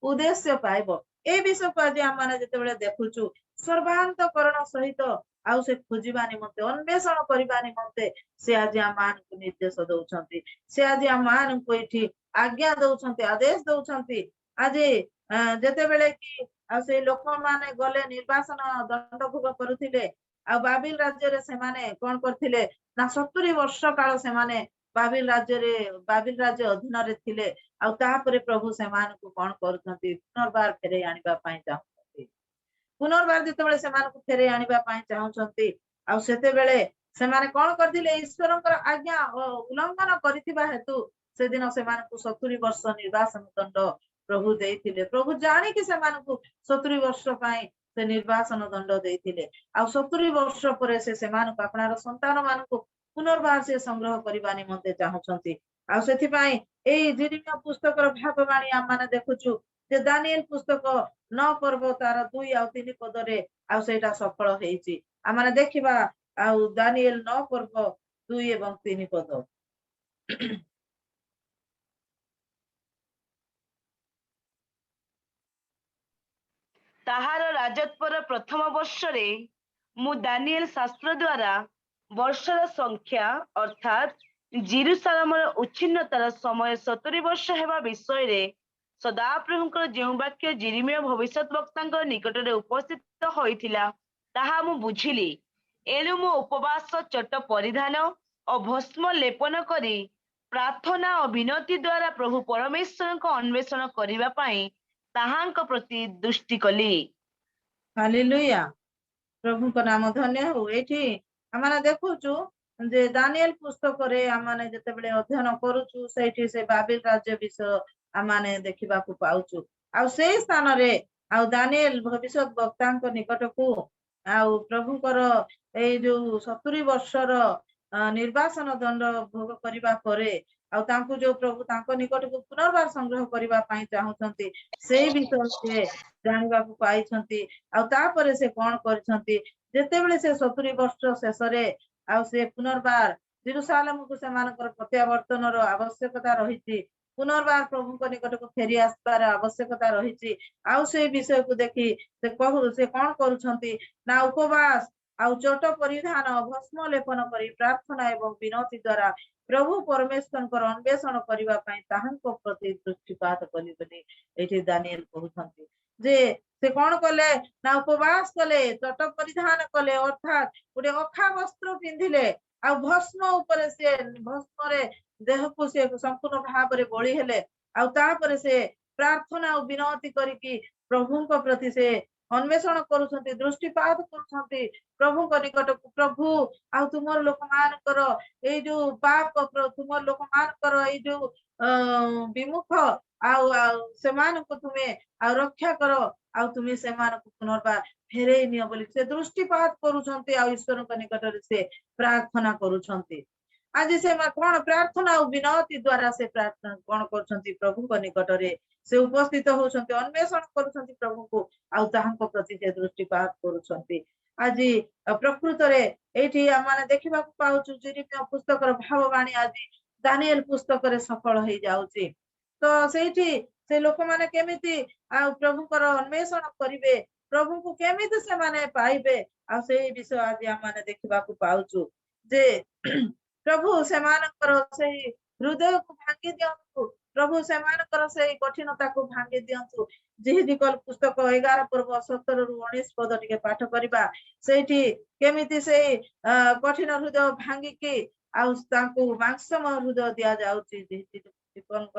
उद्देश्य पाइबो ए विषय को जे आमाने जते बेले देखुचु सर्वांतकरण सहित आउ से खोजिबा निमंते अन्वेषण करिबा निमंते से आज आमान को निर्देश दउछंती से आज आमान को एठी आज्ञा दउछंती आदेश दउछंती आज जते बेले कि से लोक माने गले निर्वासन दंड भोग करुथिले आ बाबिल राज्य रे से माने कोन करथिले ना 70 वर्ष काल से माने बाबिल राज्य अधीन रे थिले आ ता परे प्रभु से मान को कोन करथंती पुनर्बार फेरे आनिबा पई चाहथंती पुनर्बार जते बेले से मान को फेरे आनिबा पई चाहथंती आ सेते बेले से माने कोन करथिले ईश्वरंकर आज्ञा उल्लंघन करिथिबा हेतु से दिन से मान को 70 वर्ष निर्वासन दंड प्रभु देइथिले प्रभु जानि कि से मान को 70 वर्ष पई से निर्वासन दंड देइथिले आ 70 वर्ष परे से मान को आपणार संतान मान को पुनर्बार से संग्रह करिबा निमंते चाहछंती आ सेथि पई एई जिरिमिया पुस्तक रो भागवाणी आ माने देखुछु जे दानिएल पुस्तक 9 पर्व तार 2 आ 3 पद रे आ सेटा सफल हेइची आ माने देखिबा आ दानिएल 9 पर्व 2 एवं 3 पद ତାହାର ରାଜତ୍ୱର ପ୍ରଥମ ବର୍ଷରେ ମୁଁ ଦାନିଏଲ ଶାସ୍ତ୍ର ଦ୍ୱାରା ବର୍ଷର ସଂଖ୍ୟା ଅର୍ଥାତ୍ ଜିରୁସାଲାମର ଉଚ୍ଛିନ୍ନତାର ସମୟ 70 ବର୍ଷ ହେବା ବିଷୟରେ ସଦାପ୍ରଭୁଙ୍କର ଯେଉଁ ବାକ୍ୟ ଜିରିମିୟ ଭବିଷ୍ୟତ ବକ୍ତାଙ୍କ ନିକଟରେ ଉପସ୍ଥିତ ହୋଇଥିଲା ତାହା ମୁଁ ବୁଝିଲି। ଏଣୁ ମୁଁ ଉପବାସ, ଚଟ ପରିଧାନ ଓ ଭସ୍ମ ଲେପନ କରି ପ୍ରାର୍ଥନା ଓ ବିନତି ଦ୍ୱାରା ପ୍ରଭୁ ପରମେଶ୍ୱରଙ୍କ ଅନ୍ୱେଷଣ କରିବା ପାଇଁ ତାହାଙ୍କ ପ୍ରତି ଦୃଷ୍ଟି କଲି। ହାଲେଲୁୟା, ପ୍ରଭୁଙ୍କ ନାମ ଧନ୍ୟ ହଉ। ଏଠି ଆମେ ଦେଖୁଛୁ ଯେ ଦାନିଏଲ ପୁସ୍ତକରେ ଆମେ ଯେତେବେଳେ ଅଧ୍ୟୟନ କରୁଛୁ ସେଇଠି ସେ ବାବିଲ ରାଜ୍ୟ ବିଷୟ ଆମେ ଦେଖିବାକୁ ପାଉଛୁ। ଆଉ ସେଇ ସ୍ଥାନରେ ଆଉ ଦାନିଏଲ ଭବିଷ୍ୟତ ବକ୍ତାଙ୍କ ନିକଟକୁ ଆଉ ପ୍ରଭୁଙ୍କର ଏଇ ଯୋଉ 70 ବର୍ଷର ନିର୍ବାସନ ଦଣ୍ଡ ଭୋଗ କରିବା ପରେ ଆଉ ତାଙ୍କୁ ଯୋଉ ପ୍ରଭୁ ତାଙ୍କ ନିକଟକୁ ପୁନର୍ବାର ସଂଗ୍ରହ କରିବା ପାଇଁ ଚାହୁଁଛନ୍ତି ସେଇ ବିଷୟ ସେ ଜାଣିବାକୁ ପାଇଛନ୍ତି। ଆଉ ତାପରେ ସେ କଣ କରିଛନ୍ତି, ଯେତେବେଳେ ସେ 70 ବର୍ଷ ଶେଷରେ ଆଉ ସେ ପୁନର୍ବାର ଜେରୁସାଲେମକୁ ସେମାନଙ୍କର ପ୍ରତ୍ୟାବର୍ତ୍ତନର ଆବଶ୍ୟକତା ରହିଛି, ପୁନର୍ବାର ପ୍ରଭୁଙ୍କ ନିକଟକୁ ଫେରି ଆସିବାର ଆବଶ୍ୟକତା ରହିଛି। ଆଉ ସେଇ ବିଷୟକୁ ଦେଖି ସେ କଣ କରୁଛନ୍ତି ନା ଉପବାସ ଆଉ ଚୋଟ ପରିଧାନ, ଭସ୍ମ ଲେପନ କରି ପ୍ରାର୍ଥନା ଏବଂ ବିନତି ଦ୍ୱାରା ପ୍ରଭୁ ପରମେଶ୍ୱରଙ୍କର ଅନ୍ୱେଷଣ କରିବା ପାଇଁ ତାହାଙ୍କ ପ୍ରତି ଦୃଷ୍ଟିପାତ କଲି ବୋଲି ଏଇଠି ଦାନିଏଲ କହୁଛନ୍ତି। ଯେ ସେ କଣ କଲେ ନା ଉପବାସ କଲେ, ଚଟ ପରିଧାନ କଲେ ଅର୍ଥାତ୍ ଗୋଟେ ଅଖା ବସ୍ତ୍ର ପିନ୍ଧିଲେ ଆଉ ଭସ୍ମ ଉପରେ ସେ ଭସ୍ମରେ ଦେହକୁ ସେ ସମ୍ପୂର୍ଣ୍ଣ ଭାବରେ ବଳି ହେଲେ। ଆଉ ତାପରେ ସେ ପ୍ରାର୍ଥନା ଆଉ ବିନତି କରିକି ପ୍ରଭୁଙ୍କ ପ୍ରତି ସେ ଅନ୍ୱେଷଣ କରୁଛନ୍ତି, ଦୃଷ୍ଟିପାତ କରୁଛନ୍ତି ପ୍ରଭୁଙ୍କ ନିକଟକୁ। ପ୍ରଭୁ ଆଉ ତୁମର ଲୋକମାନଙ୍କର ଏଇ ଯୋଉ ପାପ, ତୁମର ଲୋକମାନଙ୍କର ଏଇ ଯୋଉ ବିମୁଖ ଆଉ ସେମାନଙ୍କୁ ତୁମେ ଆଉ ରକ୍ଷା କର, ଆଉ ତୁମେ ସେମାନଙ୍କୁ ପୁନର୍ବାର ଫେରେଇ ନିଅ ବୋଲି ସେ ଦୃଷ୍ଟିପାତ କରୁଛନ୍ତି। ଆଉ ଈଶ୍ୱରଙ୍କ ନିକଟରେ ସେ ପ୍ରାର୍ଥନା କରୁଛନ୍ତି। ଆଜି ସେ କଣ ପ୍ରାର୍ଥନା ଆଉ ବିନତି ଦ୍ୱାରା ସେ ପ୍ରାର୍ଥନା କଣ କରୁଛନ୍ତି, ପ୍ରଭୁଙ୍କ ନିକଟରେ ସେ ଉପସ୍ଥିତ ହଉଛନ୍ତି, ଅନ୍ୱେଷଣ କରୁଛନ୍ତି ପ୍ରଭୁଙ୍କୁ ଆଉ ତାହାଙ୍କ ପ୍ରତି ସେ ଦୃଷ୍ଟିପାତ କରୁଛନ୍ତି। ଆଜି ପ୍ରକୃତରେ ଏଇଠି ଆମେ ଦେଖିବାକୁ ପାଉଛୁ ଜିରିମିୟ ପୁସ୍ତକର ଭାବବାଣୀ ଆଜି ଦାନିଏଲ ପୁସ୍ତକରେ ସଫଳ ହେଇଯାଉଛି। ତ ସେଇଠି ସେ ଲୋକମାନେ କେମିତି ଆଉ ପ୍ରଭୁଙ୍କର ଅନ୍ୱେଷଣ କରିବେ, ପ୍ରଭୁଙ୍କୁ କେମିତି ସେମାନେ ପାଇବେ, ଆଉ ସେଇ ବିଷୟ ଆଜି ଆମେ ଦେଖିବାକୁ ପାଉଛୁ। ଯେ ପ୍ରଭୁ ସେମାନଙ୍କର ସେଇ ହୃଦୟକୁ ଭାଙ୍ଗି ଦିଅନ୍ତୁ, ପ୍ରଭୁ ସେମାନଙ୍କର ସେଇ କଠିନତାକୁ ଭାଙ୍ଗି ଦିଅନ୍ତୁ। ଜିହିଜିକଲ ପୁସ୍ତକ 11 ପର୍ବ 17ରୁ 19 ପଦ ଟିକେ ପାଠ କରିବା। ସେଇଠି କେମିତି ସେଇ କଠିନ ହୃଦୟ ଭାଙ୍ଗିକି ଆଉ ତାଙ୍କୁ ମାଂସମୟ ହୃଦୟ ଦିଆଯାଉଛି ଜିହିଜିକଲଙ୍କ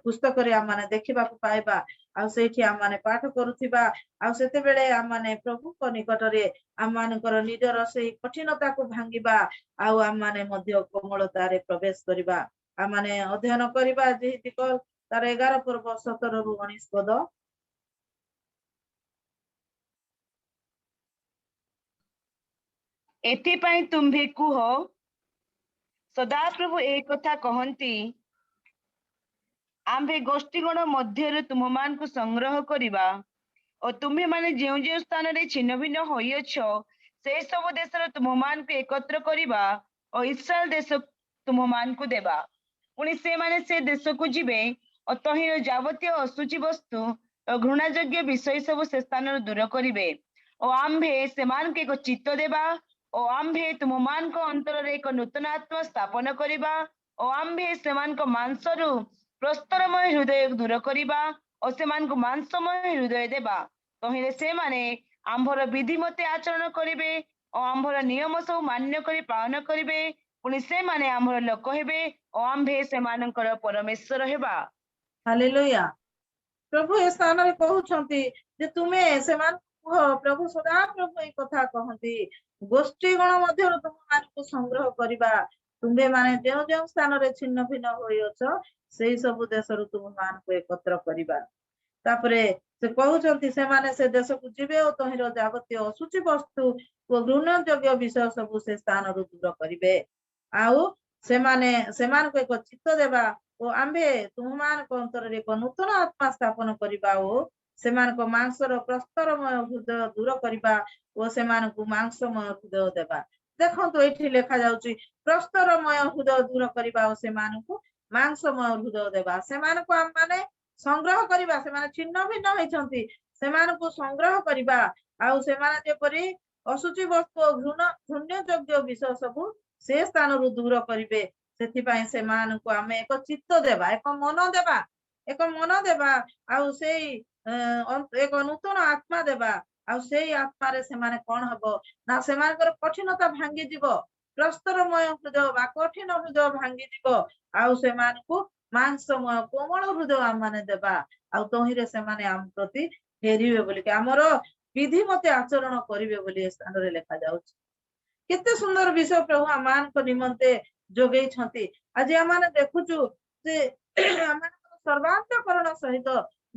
ପୁସ୍ତକରେ ଆମେ ଦେଖିବାକୁ ପାଇବା। ଆଉ ସେଇଠି ଆମେ ପାଠ କରୁଥିବା ଆଉ ସେତେବେଳେ ଆମେ ପ୍ରଭୁଙ୍କ ନିକଟରେ ଆମମାନଙ୍କର ନିଜର ସେଇ କଠିନତାକୁ ଭାଙ୍ଗିବା ଆଉ ଆମେ ମଧ୍ୟ କୋମଳତାରେ ପ୍ରବେଶ କରିବା। ଆମେ ଅଧ୍ୟୟନ କରିବା ଜିହିଜିକଲ ତାର 11 ପର୍ବ 17ରୁ 19 ପଦ। ଏଥିପାଇଁ ତୁମ୍ଭେ କୁହ, ସଦାପ୍ରଭୁ ଏହି କଥା କହନ୍ତି, ଆମ୍ଭେ ଗୋଷ୍ଠୀଗଣ ମଧ୍ୟରୁ ତୁମମାନଙ୍କୁ ସଂଗ୍ରହ କରିବା ଓ ତୁମ୍ଭେମାନେ ଯେଉଁ ଯେଉଁ ସ୍ଥାନରେ ଛିନ୍ନ ଭିନ୍ନ ହୋଇଅଛ ସେଇ ସବୁ ଦେଶର ତୁମମାନଙ୍କୁ ଏକତ୍ର କରିବା ଓ ଇସ୍ରାଏଲ ଦେଶ ତୁମମାନଙ୍କୁ ଦେବା। ପୁଣି ସେମାନେ ସେ ଦେଶକୁ ଯିବେ ଓ ତହିଁର ଯାବତୀୟ ଅଶୁଚି ବସ୍ତୁ ଓ ଘୃଣାଯୋଗ୍ୟ ବିଷୟ ସବୁ ସେ ସ୍ଥାନରୁ ଦୂର କରିବେ ଓ ଆମ୍ଭେ ସେମାନଙ୍କୁ ଏକ ଚିତ୍ତ ଦେବା ଓ ଆମ୍ଭେ ତୁମମାନଙ୍କ ଅନ୍ତରରେ ଏକ ନୂତନ ଆତ୍ମା ସ୍ଥାପନ କରିବା ଓ ଆମ୍ଭେ ସେମାନଙ୍କ ମାଂସରୁ ପ୍ରସ୍ତରମୟ ହୃଦୟ ଦୂର କରିବା ଓ ସେମାନଙ୍କୁ ମାଂସମୟ ହୃଦୟ ଦେବା। ତହିଁରେ ସେମାନେ ଆମ୍ଭର ବିଧି ମତେ ଆଚରଣ କରିବେ ଓ ଆମ୍ଭର ନିୟମ ସବୁ ମାନ୍ୟ କରି ପାଳନ କରିବେ। ପୁଣି ସେମାନେ ଆମ୍ଭର ଲୋକ ହେବେ ଓ ଆମ୍ଭେ ସେମାନଙ୍କର ପରମେଶ୍ୱର ହେବା। ହାଲେଲୁୟା। ପ୍ରଭୁ ଏ ସ୍ଥାନରେ କହୁଛନ୍ତି ଯେ ତୁମେ ସେମାନଙ୍କୁ କୁହ, ପ୍ରଭୁ ସଦାପ୍ରଭୁ ଏଇ କଥା କହନ୍ତି, ଗୋଷ୍ଠୀଗଣ ମଧ୍ୟରୁ ତୁମମାନଙ୍କୁ ସଂଗ୍ରହ କରିବା, ତୁମ୍ଭେ ମାନେ ଯେଉଁ ଯେଉଁ ସ୍ଥାନରେ ଛିନ୍ନ ଭିନ୍ନ ହୋଇଅଛ ସେଇ ସବୁ ଦେଶରୁ ତୁମମାନଙ୍କୁ ଏକତ୍ର କରିବା। ତାପରେ ସେ କହୁଛନ୍ତି ସେମାନେ ସେ ଦେଶକୁ ଯିବେ ଓ ତହିଁର ଯାବତୀୟ ଅଶୁଚି ବସ୍ତୁ ଓ ଘୃଣ୍ୟଯୋଗ୍ୟ ବିଷୟ ସବୁ ସେ ସ୍ଥାନରୁ ଦୂର କରିବେ। ଆଉ ସେମାନଙ୍କୁ ଏକ ଚିତ୍ତ ଦେବା ଓ ଆମ୍ଭେ ତୁମମାନଙ୍କ ଅନ୍ତରରେ ଏକ ନୂତନ ଆତ୍ମା ସ୍ଥାପନ କରିବା ଓ ସେମାନଙ୍କ ମାଂସର ପ୍ରସ୍ତରମୟ ହୃଦୟ ଦୂର କରିବା ଓ ସେମାନଙ୍କୁ ମାଂସମୟ ହୃଦୟ ଦେବା। ଦେଖନ୍ତୁ ଏଇଠି ଲେଖା ଯାଉଛି ପ୍ରସ୍ତରମୟ ହୃଦୟ ଦୂର କରିବା ଓ ସେମାନଙ୍କୁ ମାଂସମୟ ହୃଦୟ ଦେବା। ସେମାନଙ୍କୁ ଆମମାନେ ସଂଗ୍ରହ କରିବା, ସେମାନେ ଛିନ୍ନ ଭିନ୍ନ ହେଇଛନ୍ତି, ସେମାନଙ୍କୁ ସଂଗ୍ରହ କରିବା ଆଉ ସେମାନେ ଯେପରି ଅଶୁଚି ବସ୍ତୁ ଘୃଣ୍ୟ ଯୋଗ୍ୟ ବିଷୟ ସବୁ ସେ ସ୍ଥାନରୁ ଦୂର କରିବେ ସେଥିପାଇଁ ସେମାନଙ୍କୁ ଆମେ ଏକ ଚିତ୍ତ ଦେବା ଏକ ମନ ଦେବା ଆଉ ସେଇ ଏକ ନୂତନ ଆତ୍ମା ଦେବା ଆଉ ସେଇ ଆତ୍ମାରେ ସେମାନେ କଣ ହବ ନା ସେମାନଙ୍କର କଠିନତା ଭାଙ୍ଗିଯିବ ପ୍ରସ୍ତରମୟ ହୃଦୟ ବା କଠିନ ହୃଦୟ ଭାଙ୍ଗିଯିବ ଆଉ ସେମାନଙ୍କୁ ମାଂସମୟ କୋମଳ ହୃଦୟ ଆମମାନେ ଦେବା ଆଉ ତହିଁରେ ସେମାନେ ଆମ ପ୍ରତି ଫେରିବେ ବୋଲିକି ଆମର ବିଧି ମତେ ଆଚରଣ କରିବେ ବୋଲି ଏ ସ୍ଥାନରେ ଲେଖାଯାଉଛି। କେତେ ସୁନ୍ଦର ବିଷୟ ପ୍ରଭୁ ଆମମାନଙ୍କ ନିମନ୍ତେ ଯୋଗେଇଛନ୍ତି। ଆଜି ଆମେ ଦେଖୁଛୁ ଯେ ଆମମାନଙ୍କର ସର୍ବାନ୍ତକରଣ ସହିତ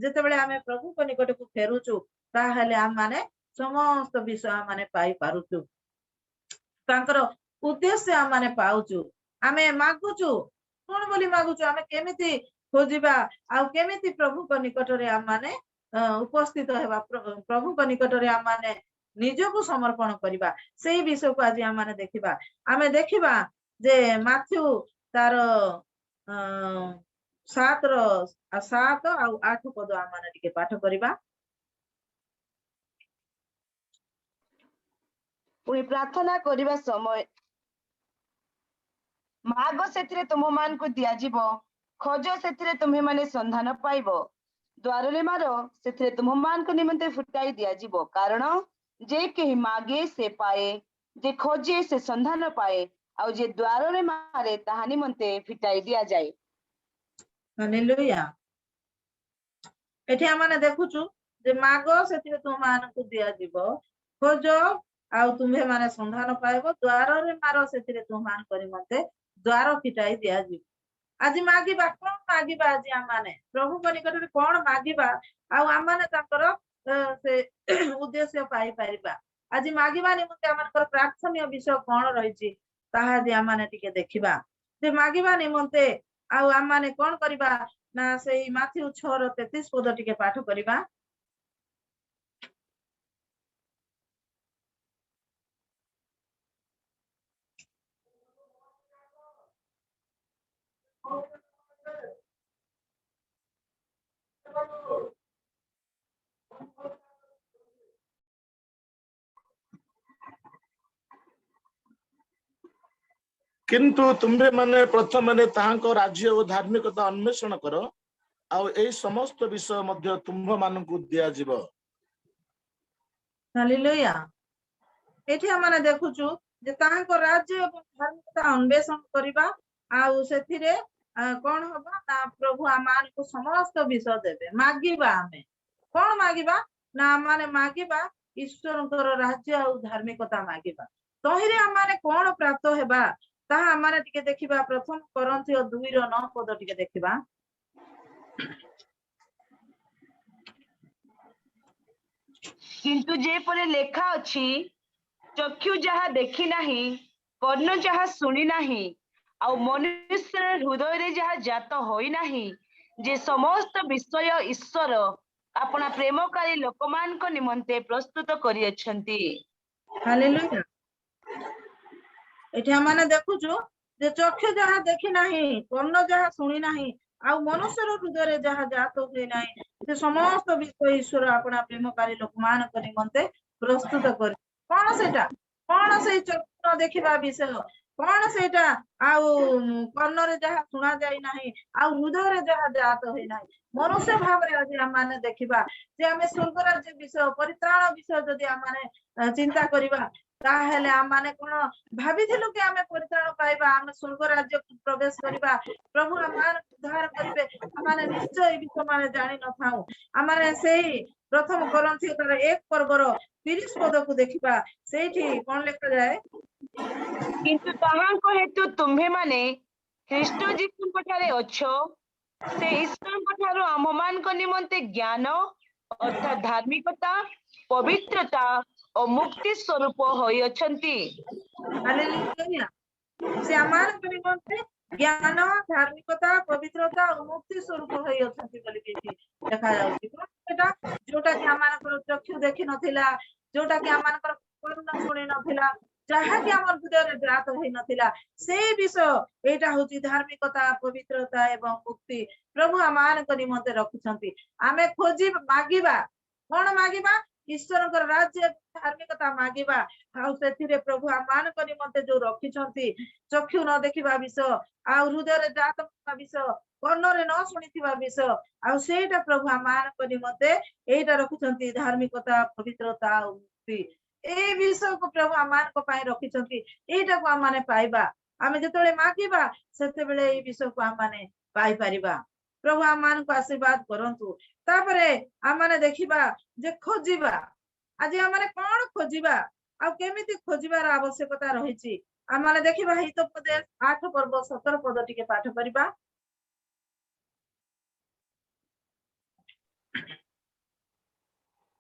ଯେତେବେଳେ ଆମେ ପ୍ରଭୁଙ୍କ ନିକଟକୁ ଫେରୁଛୁ ତାହେଲେ ଆମମାନେ ସମସ୍ତ ବିଷୟ ଆମମାନେ ପାଇପାରୁଛୁ ତାଙ୍କର ଉଦ୍ଦେଶ୍ୟ ଆମମାନେ ପାଉଛୁ ଆମେ ମାଗୁଛୁ କଣ ବୋଲି ମାଗୁଛୁ ଆମେ କେମିତି ଖୋଜିବା ଆଉ କେମିତି ପ୍ରଭୁଙ୍କ ନିକଟରେ ଆମମାନେ ଉପସ୍ଥିତ ହେବା ପ୍ରଭୁଙ୍କ ନିକଟରେ ଆମମାନେ ନିଜକୁ ସମର୍ପଣ କରିବା ସେଇ ବିଷୟକୁ ଆଜି ଆମମାନେ ଦେଖିବା ଆମେ ଦେଖିବା ଯେ ମାଥ୍ୟୁ ତାର 7 ଆଉ 8 ପଦ ଆମମାନେ ଟିକେ ପାଠ କରିବା। ପୁଣି ପ୍ରାର୍ଥନା କରିବା ସମୟ ମାଗ ସେଥିରେ ତୁମମାନଙ୍କୁ ଦିଆଯିବ ଖୋଜ ସେଥିରେ ତୁମେମାନେ ସନ୍ଧାନ ପାଇବ ଦ୍ୱାରରେ ମାର ସେଥିରେ ତୁମମାନଙ୍କ ନିମନ୍ତେ ଫୁଟାଇ ଦିଆଯିବ କାରଣ ଯେ କେହି ମାଗେ ସେ ପାଏ ଯେ ଖୋଜେ ସେ ସନ୍ଧାନ ପାଏ ଆଉ ଯେ ଦ୍ୱାରରେ ମାରେ ତାହା ନିମନ୍ତେ ଫିଟାଇ ଦିଆଯାଏ। ହାଲେଲୁୟା। ଏଠି ଆମେ ଦେଖୁଛୁ ଯେ ମାଗ ସେଥିରେ ତୁମମାନଙ୍କୁ ଦିଆଯିବ ଖୋଜ ଆଉ ତୁମ୍ଭେ ମାନେ ସନ୍ଧାନ ପାଇବ ଦ୍ୱାରରେ ମାର ସେଥିରେ ତୁମମାନଙ୍କ ନିମନ୍ତେ ଦ୍ୱାର ଫିଟାଇ ଦିଆଯିବ। ଆଜି ମାଗିବା କଣ ମାଗିବା ଆଜି ଆମମାନେ ପ୍ରଭୁଙ୍କ ନିକଟରେ କଣ ମାଗିବା ଆଉ ଆମମାନେ ତାଙ୍କର ସେ ଉଦ୍ଦେଶ୍ୟ ପାଇପାରିବା ଆଜି ମାଗିବା ନିମନ୍ତେ ଆମମାନଙ୍କର ପ୍ରାର୍ଥନୀୟ ବିଷୟ କଣ ରହିଛି ତାହା ଆଜି ଆମମାନେ ଟିକେ ଦେଖିବା ଯେ ମାଗିବା ନିମନ୍ତେ ଆଉ ଆମମାନେ କଣ କରିବା ନା ସେଇ ମାଥ୍ୟୁ 6:33 ପଦ ଟିକେ ପାଠ କରିବା। କିନ୍ତୁ ତୁମ୍ଭେ ମାନେ ପ୍ରଥମେ ତାହାଙ୍କ ରାଜ୍ୟ ଓ ଧାର୍ମିକତା ଅନ୍ୱେଷଣ କର ଆଉ ଏଇ ସମସ୍ତ ବିଷୟ ମଧ୍ୟ ତୁମ୍ଭମାନଙ୍କୁ ଦିଆଯିବ। ହାଲେଲୁୟା। ଏଠି ଆମେ ଦେଖୁଛୁ ଯେ ତାହାଙ୍କ ରାଜ୍ୟ ଏବଂ ଧାର୍ମିକତା ଅନ୍ୱେଷଣ କରିବା ଆଉ ସେଥିରେ କଣ ହବ ନା ପ୍ରଭୁ ଆମମାନଙ୍କୁ ସମସ୍ତ ବିଷୟ ଦେବେ ମାଗିବା ଆମେ କଣ ମାଗିବା ନା ଆମମାନେ ମାଗିବା ଈଶ୍ୱରଙ୍କର ରାଜ୍ୟ ଆଉ ଧାର୍ମିକତା ମାଗିବା ତହିଁରେ ଆମମାନେ କଣ ପ୍ରାପ୍ତ ହେବା ତାହା ଆମମାନେ ଟିକେ ଦେଖିବା। ପ୍ରଥମ କରନ୍ଥୀୟ 2:9 ପଦ ଟିକେ ଦେଖିବା। କିନ୍ତୁ ଯେପରି ଲେଖା ଅଛି ଚକ୍ଷୁ ଯାହା ଦେଖି ନାହିଁ କର୍ଣ୍ଣ ଯାହା ଶୁଣି ନାହିଁ ଆଉ ମନୁଷ୍ୟର ହୃଦୟରେ ଯାହା ଜାତ ହୋଇନାହିଁ ଯେ ସମସ୍ତ ବିଷୟ ଈଶ୍ୱର ଆପଣା ପ୍ରେମକାରୀ ଲୋକମାନଙ୍କ ନିମନ୍ତେ ପ୍ରସ୍ତୁତ କରିଅଛନ୍ତି। ହାଲେଲୁୟା। ଏଠି ଆମେ ଦେଖୁଛୁ ଯେ ଚକ୍ଷୁ ଯାହା ଦେଖି ନାହିଁ କର୍ଣ୍ଣ ଯାହା ଶୁଣି ନାହିଁ ଆଉ ମନୁଷ୍ୟର ହୃଦୟରେ ଯାହା ଜାତ ହୁଏ ନାହିଁ ସେ ସମସ୍ତ ବିଷୟ ଈଶ୍ୱର ଆପଣା ପ୍ରେମକାରୀ ଲୋକମାନଙ୍କ ନିମନ୍ତେ ପ୍ରସ୍ତୁତ କରି କଣ ସେଇଟା କଣ ସେଇ ଚକ୍ଷୁ ଦେଖିବା ବିଷୟ କଣ ସେଇଟା ଆଉ କର୍ଣ୍ଣରେ ଯାହା ଶୁଣା ଯାଇ ନାହିଁ ଆଉ ହୃଦୟରେ ଯାହା ଜାତ ହୋଇନାହିଁ ମନୁଷ୍ୟ ଭାବରେ ଆଜି ଆମମାନେ ଦେଖିବା ଯେ ଆମେ ସ୍ୱର୍ଗ ରାଜ୍ୟ ବିଷୟ ପରିତ୍ରାଣ ବିଷୟ ଯଦି ଆମମାନେ ଚିନ୍ତା କରିବା ତାହେଲେ ଆମମାନେ କଣ ଭାବିଥିଲୁ କି ଆମେ ପରିତ୍ରାଣ ପାଇବା ଆମେ ସ୍ୱର୍ଗ ରାଜ୍ୟକୁ ପ୍ରବେଶ କରିବା ପ୍ରଭୁ ଆମମାନଙ୍କୁ ଉଦ୍ଧାର କରିବେ ଆମମାନେ ନିଶ୍ଚୟ ଏ ବିଷୟ ମାନେ ଜାଣିନଥାଉ ଆମମାନେ ସେଇ ପ୍ରଥମ କରନ୍ଥୀୟ 1:30 ପଦକୁ ଦେଖିବା ସେଇଠି କଣ ଲେଖାଯାଏ କିନ୍ତୁ ତାହାଙ୍କ ହେତୁ ତୁମ୍ଭେମାନେ ଖ୍ରୀଷ୍ଟ ଯୀଶୁଙ୍କ ଠାରେ ଅଛ ସେ ଈଶ୍ୱରଙ୍କ ଠାରୁ ଆମମାନଙ୍କ ନିମନ୍ତେ ଜ୍ଞାନ ଅର୍ଥାତ ଧାର୍ମିକତା ପବିତ୍ରତା ଓ ମୁକ୍ତି ସ୍ୱରୂପ ହୋଇଅଛନ୍ତି। ହାଲେଲୁୟା। ସେ ଆମମାନଙ୍କ ନିମନ୍ତେ ଜ୍ଞାନ ଧାର୍ମିକତା ପବିତ୍ରତା ଓ ମୁକ୍ତି ସ୍ୱରୂପ ହୋଇଅଛନ୍ତି ବୋଲିକି ଦେଖାଯାଉଛି ସେଟା ଯୋଉଟା କି ଆମମାନଙ୍କର ଚକ୍ଷୁ ଦେଖି ନଥିଲା ଯୋଉଟା କି ଆମମାନଙ୍କର କର୍ଣ୍ଣ ଶୁଣି ନଥିଲା ଯାହାକି ଆମର ହୃଦୟରେ ଜାତ ହୋଇନଥିଲା ସେଇ ବିଷୟ ଏଇଟା ହଉଛି ଧାର୍ମିକତା ପବିତ୍ରତା ଏବଂ ମୁକ୍ତି ପ୍ରଭୁ ଆମମାନଙ୍କ ନିମନ୍ତେ ରଖିଛନ୍ତି ଆମେ ଖୋଜି ମାଗିବା कौन मागिबा ईश्वर राज्य धार्मिकता मागिबा आउ से प्रभु आम निमंते जो रखिछंती चक्षु न देखिबा विषय आ हृदय जात विषय कर्णरे न शुणिथिबा विषय आ सेटा प्रभु आम निमंते एटा रखिछंती धार्मिकता पवित्रता मुक्ति ए विषय को प्रभु आम रखिछंती एटा को आम माने पाइबा आमे जेतेबेले मागिबा सेतेबेले ए विषय को आम माने पाई परिबा प्रभु आम को आशीर्वाद करंतु तापरे आम माने देखिबा जे खोजिबा आज आम माने कोन खोजिबा आ केमिति खोजिबार आवश्यकता रहिछि आम माने देखिबा हितोपदेश 8 पर्व 17 पद टिके पाठ करिबा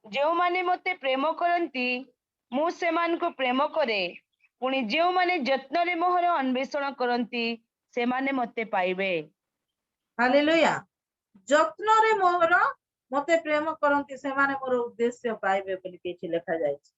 जो माने मते प्रेम करंती मु सेमानको प्रेम करे पुणी जो माने जत्न रे मोहर अन्वेषण करंती से माने मते पाइबे हालेलुया जत्न रे मोहर मते प्रेम करंती से माने मोर उद्देश्य पाइबे बोली किछि लिखा जायछि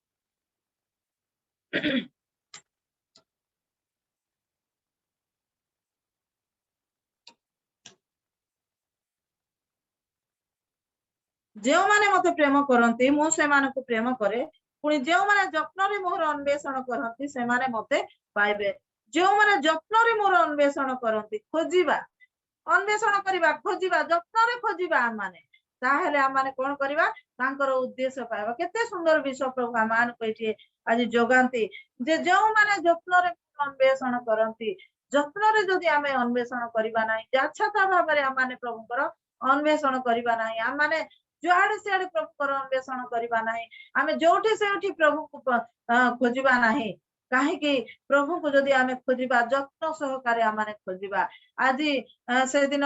जो माने मते प्रेम करंती मु से मानको प्रेम करे पुणी जो माने जत्न रे मोहर अन्वेषण करंती से माने मते पाइबे जो माने जत्न रे मोहर अन्वेषण करंती खोजिबा अन्वेषण करिबा खोजिबा जत्न रे खोजिबा आम माने ताहेले आम माने कोन करिबा तांकर उद्देश्य पाइबा केते सुंदर विषय प्रभु आमान कहिथे आज जोगांती जे जो माने जत्न रे अन्वेषण करंती जत्न रे जदि आमे अन्वेषण करिबा नाही जाच्छता भाबरे आम माने प्रभुकर अन्वेषण करिबा नाही आम माने जुआड़े सियाड़े प्रभुकर अन्वेषण करिबा नाही आमे जोठी सेठी प्रभु को खोजिबा नाही काहे कि प्रभु को जदि आमे खोजिबा जत्न सहकारे आम माने खोजिबा आज से दिन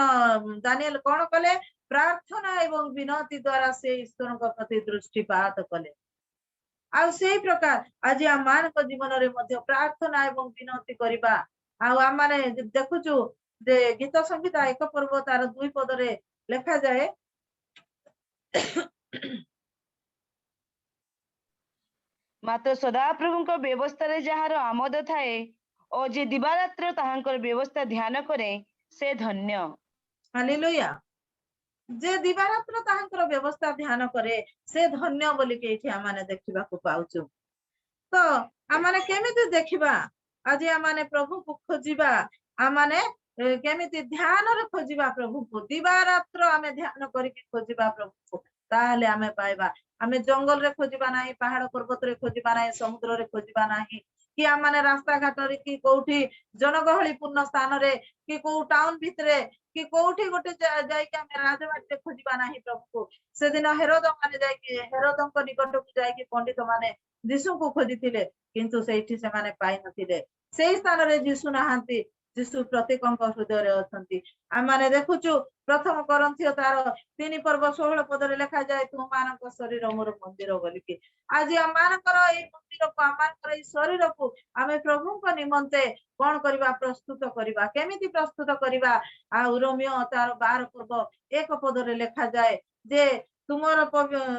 दानिएल कोन कले प्रार्थना एवं विनती द्वारा से ईश्वर प्रति दृष्टिपात कले आ से प्रकार आज आम मान जीवन रे मध्य प्रार्थना एवं विनती करिबा आ आम माने देखुचु जे गीत संहिता 1 पर्व तार 2 पद रे लिखा जाए मात्र सदाप्रभुଙ୍କ ବ୍ୟବସ୍ଥାରେ ଯାହାର ଆମୋଦ ଥାଏ ଓ ଯେ ଦିବାରାତ୍ର ତାହାଙ୍କର ବ୍ୟବସ୍ଥା ଧ୍ୟାନ କରେ ସେ ଧନ୍ୟ हालेलुया जे दिवारात्र ताहांकर व्यवस्था ध्यान करे से धन्य बोली के एठी आमाने देखिबा को पाउछु तो आमाने केमिति देखिबा आज आमाने प्रभु को खोजिबा आमाने केमिति ध्यान रे खोजिबा प्रभु को दिवारात्र आमे ध्यान करी के खोजिबा प्रभु को ताहले आमे पाइबा आमे जंगल रे खोजिबा नाही पहाड़ पर्वत रे खोजिबा नाही समुद्र रे खोजिबा नाही कि आमाने रास्ता घाट रे कि कोठी जनगहली पूर्ण स्थान रे कि को टाउन भितरे कि कोठी गोटे जाई के आमे राजबाटी खोजिबा नाही प्रभु को से दिन हेरोद माने जाई के हेरोदଙ୍କ निकटକୁ जाई के पंडित माने यीशु को खोजिथिले किंतु सेठी से माने पाइ नथिले सेही स्थान रे यीशु नाहंती यीशु प्रत्येकଙ୍କ हृदय रे अछंती आ माने देखुचु प्रथम करंथियो तार 3 पर्व 16 पद रे लिखा जाय तू मानक शरीर मोर मंदिर बोली के आज आ मानकर ए मंदिर को आमानकर ए शरीर को आमे प्रभु को निमंते कोन करबा प्रस्तुत करबा केमिति प्रस्तुत करबा आ रोमियो तार 12 पर्व 1 पद रे लिखा जाय जे तुमर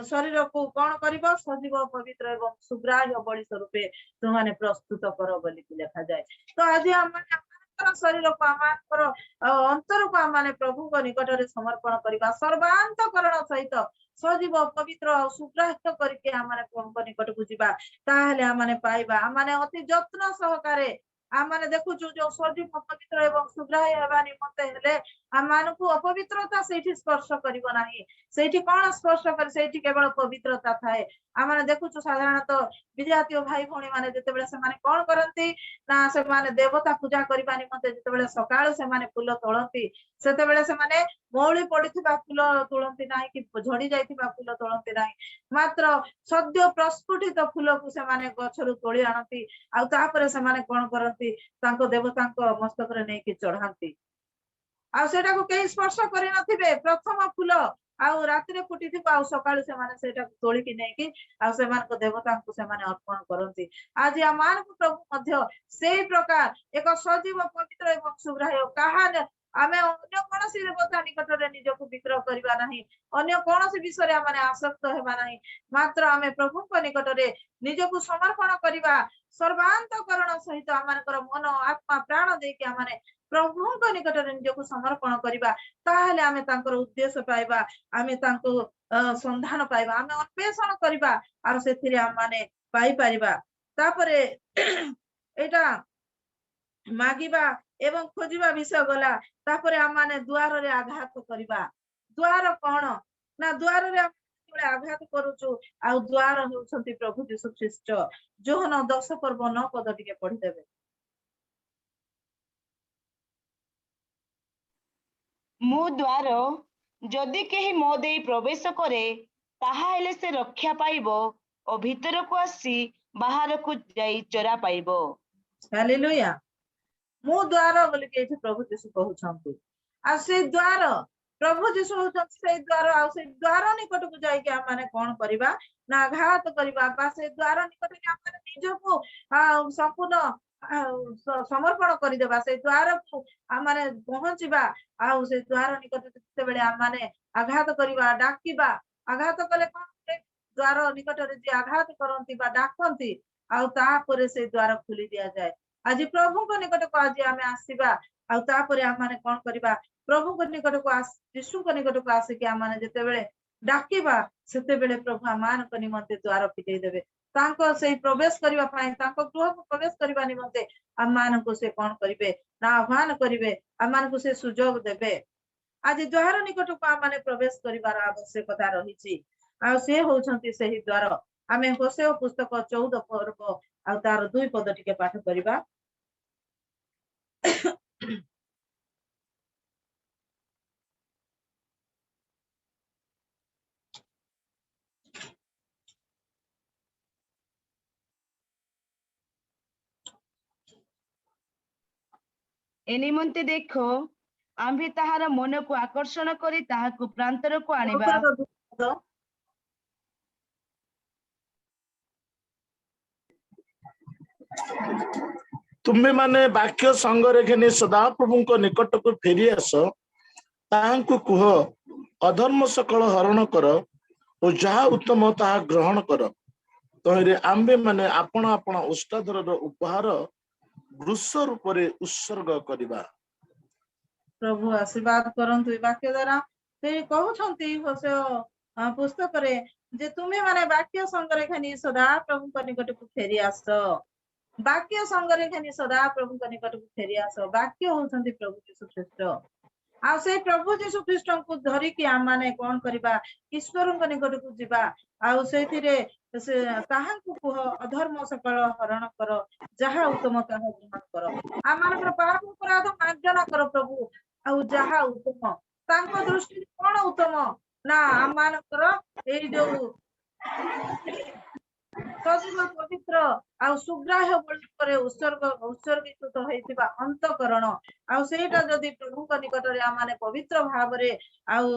शरीर को कोन करबा सजीव पवित्र एवं सुग्राह्य बलि स्वरूपे तुमाने प्रस्तुत करो बोली के लिखा जाय तो आज आमाने शरीर को आमानकर अंतर को आमाने प्रभु को निकट रे समर्पण करबा सर्वांतकरण सहित सजीव पवित्र और सुग्राह्य करके आमाने प्रभु को निकट को जिबा ताहले आमाने पाइबा आमाने अति जत्न सहकारे आमाने देखुचु जो सजीव पवित्र एवं सुग्राह्य हेबा निमंते हेले आमानकु अपवित्रता सेठी स्पर्श करिवो नाही सेठी कोन स्पर्श कर सेठी केवल पवित्रता थाए आमाने देखुचु साधारणतः विजातीय भाई भौणी माने जेतेबेले से माने कोन करंती ना से माने देवता पूजा करिबा निमंते जेतेबेले सकाळ से माने फूल तोळंती सेतेबेले से माने मौली पडिथिबा फूल तोळंती नाही कि झड़ी जाइथिबा फूल तोळंती नाही मात्र सद्य प्रस्फुटित फूल को से माने गछरु तोळी आनती आ तापरे से माने कोन करंती तांको देवतांको मस्तक रे नै कि चढ़ांती आ सेटा को केही स्पर्श करि नथिबे प्रथम फूल आउ राति रे फुटिथिबा आ सकाळ से माने सेटा तोळी कि नै कि आ से मानको देवतांको से माने अर्पण करंती आज आमान को प्रभु मध्य सेही प्रकार एक सजीव पवित्र एवं सुग्राह्य कहा आमे अन्य कोन କୌଣସି ଦେବତା ନିକଟରେ ନିଜକୁ ବିଗ୍ରହ କରିବା ନାହିଁ, ଅନ୍ୟ କୌଣସି ବିଷୟରେ ଆମେ ଆସକ୍ତ ହେବା ନାହିଁ, ମାତ୍ର ଆମେ ପ୍ରଭୁଙ୍କ ନିକଟରେ ନିଜକୁ ସମର୍ପଣ କରିବା, ସର୍ବାନ୍ତକରଣ ସହିତ ଆମମାନଙ୍କର ମନ ଆତ୍ମା ପ୍ରାଣ ଦେଇକି ଆମେ ପ୍ରଭୁଙ୍କ ନିକଟରେ ନିଜକୁ ସମର୍ପଣ କରିବା, ତାହେଲେ ଆମେ ତାଙ୍କର ଉଦ୍ଦେଶ୍ୟ ପାଇବା, ଆମେ ତାଙ୍କୁ ସନ୍ଧାନ ପାଇବା, ଆମେ ଅନ୍ୱେଷଣ କରିବା, ଆଉ ସେଥିରେ ଆମେ ପାଇପାରିବା। ତାପରେ ଏଇଟା ମାଗିବା ଏବଂ ଖୋଜିବା ବିଷୟ ଗଲା। ତାପରେ ଆମେ ଦୁଆରରେ ଆଘାତ କରିବା। ଦ୍ୱାର କଣ ନା, ଦ୍ୱାରରେ ଆମେ ଆଘାତ କରୁଛୁ, ଆଉ ଦ୍ୱାର ହେଉଛନ୍ତି ପ୍ରଭୁ ଯୀଶୁ ଖ୍ରୀଷ୍ଟ। ଯୋହନ 10:9 ପଦ ଟିକେ ପଢିଦେବେ। ମୁଁ ଦ୍ୱାର, ଯଦି କେହି ମୋ ଦେଇ ପ୍ରବେଶ କରେ ତାହା ହେଲେ ସେ ରକ୍ଷା ପାଇବ ଓ ଭିତରକୁ ଆସି ବାହାରକୁ ଯାଇ ଚରା ପାଇବ। ହାଲେଲୁୟା। ମୁଁ ଦ୍ୱାର ବୋଲିକି ଏଠି ପ୍ରଭୁ ଯୀଶୁ କହୁଛନ୍ତି, ଆଉ ସେଇ ଦ୍ୱାର ପ୍ରଭୁ ଯୀଶୁ ହଉଛନ୍ତି ସେଇ ଦ୍ୱାର। ଆଉ ସେଇ ଦ୍ୱାର ନିକଟକୁ ଯାଇକି ଆମେ କଣ କରିବା ନା ଆଘାତ କରିବା, ବା ସେଇ ଦ୍ୱାର ନିକଟରେ ଆମେ ନିଜକୁ ସମ୍ପୂର୍ଣ୍ଣ ସମର୍ପଣ କରିଦେବା, ସେଇ ଦ୍ୱାରକୁ ଆମେ ପହଞ୍ଚିବା। ଆଉ ସେଇ ଦ୍ୱାର ନିକଟରେ ଯେତେବେଳେ ଆମେ ଆଘାତ କରିବା, ଡାକିବା, ଆଘାତ କଲେ କଣ ହୁଏ? ଦ୍ୱାର ନିକଟରେ ଯିଏ ଆଘାତ କରନ୍ତି ବା ଡାକନ୍ତି, ଆଉ ତାପରେ ସେଇ ଦ୍ୱାର ଖୋଲି ଦିଆଯାଏ। ଆଜି ପ୍ରଭୁଙ୍କ ନିକଟକୁ ଆଜି ଆମେ ଆସିବା, ଆଉ ତାପରେ ଆମେ କଣ କରିବା? ପ୍ରଭୁଙ୍କ ନିକଟକୁ ଯୀଶୁଙ୍କ ନିକଟକୁ ଆସିକି ଆମେ ଯେତେବେଳେ ଡାକିବା, ସେତେବେଳେ ପ୍ରଭୁ ଆମମାନଙ୍କ ନିମନ୍ତେ ଦ୍ୱାର ଫିଟେଇ ଦେବେ। ତାଙ୍କ ସେଇ ପ୍ରବେଶ କରିବା ପାଇଁ, ତାଙ୍କ ଗୃହକୁ ପ୍ରବେଶ କରିବା ନିମନ୍ତେ ଆମମାନଙ୍କୁ ସେ କଣ କରିବେ ନା ଆହ୍ୱାନ କରିବେ, ଆମମାନଙ୍କୁ ସେ ସୁଯୋଗ ଦେବେ। ଆଜି ଦ୍ୱାର ନିକଟକୁ ଆମେ ପ୍ରବେଶ କରିବାର ଆବଶ୍ୟକତା ରହିଛି, ଆଉ ସେ ହଉଛନ୍ତି ସେହି ଦ୍ୱାର। ଆମେ ହୋସେୟ ପୁସ୍ତକ 14 ପର୍ବ ଆଉ ତାର 2 ପଦ ଟିକେ ପାଠ କରିବା। ଏ ନିମନ୍ତେ ଦେଖ, ଆମ୍ଭେ ତାହାର ମନକୁ ଆକର୍ଷଣ କରି ତାହାକୁ ପ୍ରାନ୍ତରକୁ ଆଣିବା। ତୁମେ ମାନେ ବାକ୍ୟ ସଙ୍ଗରେ ଘେନି ସଦାପ୍ରଭୁଙ୍କ ନିକଟକୁ ଫେରି ଆସ। ତାହାଙ୍କୁ କୁହ, ଅଧର୍ମ ସକଳ ହରଣ କର ଓ ଯାହା ଉତ୍ତମ ତାହା ଗ୍ରହଣ କର। ତହିଁରେ ଆମ୍ଭେ ମାନେ ଆପଣ ଆପଣ ଉଷ୍ଟାଧରର ଉପହାର ବୃଷ ରୂପରେ ଉତ୍ସର୍ଗ କରିବା। ପ୍ରଭୁ ଆଶୀର୍ବାଦ କରନ୍ତୁ ଏ ବାକ୍ୟ ଦ୍ୱାରା। ସେ କହୁଛନ୍ତି ହୋସେୟ ପୁସ୍ତକରେ ଯେ ତୁମେ ମାନେ ବାକ୍ୟ ସଙ୍ଗରେ ଘେନି ସଦା ପ୍ରଭୁଙ୍କ ନିକଟକୁ ଫେରି ଆସ। ବାକ୍ୟ ସଙ୍ଗରେ ଘେନି ସଦା ପ୍ରଭୁଙ୍କ ନିକଟକୁ ଫେରି ଆସ। ବାକ୍ୟ ହଉଛନ୍ତି ପ୍ରଭୁ ଯୀଶୁ ଖ୍ରୀଷ୍ଟ। ଆଉ ସେଇ ପ୍ରଭୁ ଯୀଶୁ ଖ୍ରୀଷ୍ଟଙ୍କୁ ଧରିକି ଆମେ କଣ କରିବା? ଈଶ୍ୱରଙ୍କ ନିକଟକୁ ଯିବା, ଆଉ ସେଇଥିରେ ସେ ତାହାଙ୍କୁ କୁହ, ଅଧର୍ମ ସକଳ ହରଣ କର, ଯାହା ଉତ୍ତମ ତାହା ଗ୍ରହଣ କର। ଆମମାନଙ୍କର ପାପ ଅପରାଧ ମାର୍ଜନା କର ପ୍ରଭୁ, ଆଉ ଯାହା ଉତ୍ତମ। ତାଙ୍କ ଦୃଷ୍ଟିରେ କଣ ଉତ୍ତମ ନା ଆମମାନଙ୍କର ଏଇ ଯୋଉ ସଜୀବ ପବିତ୍ର ଆଉ ସୁଗ୍ରାହ୍ୟ ବଳି ଉପରେ ଉତ୍ସର୍ଗୀକୃତ ହେଇଥିବା ଅନ୍ତଃକରଣ, ଆଉ ସେଇଟା ଯଦି ପ୍ରଭୁଙ୍କ ନିକଟରେ ଆମେ ପବିତ୍ର ଭାବରେ ଆଉ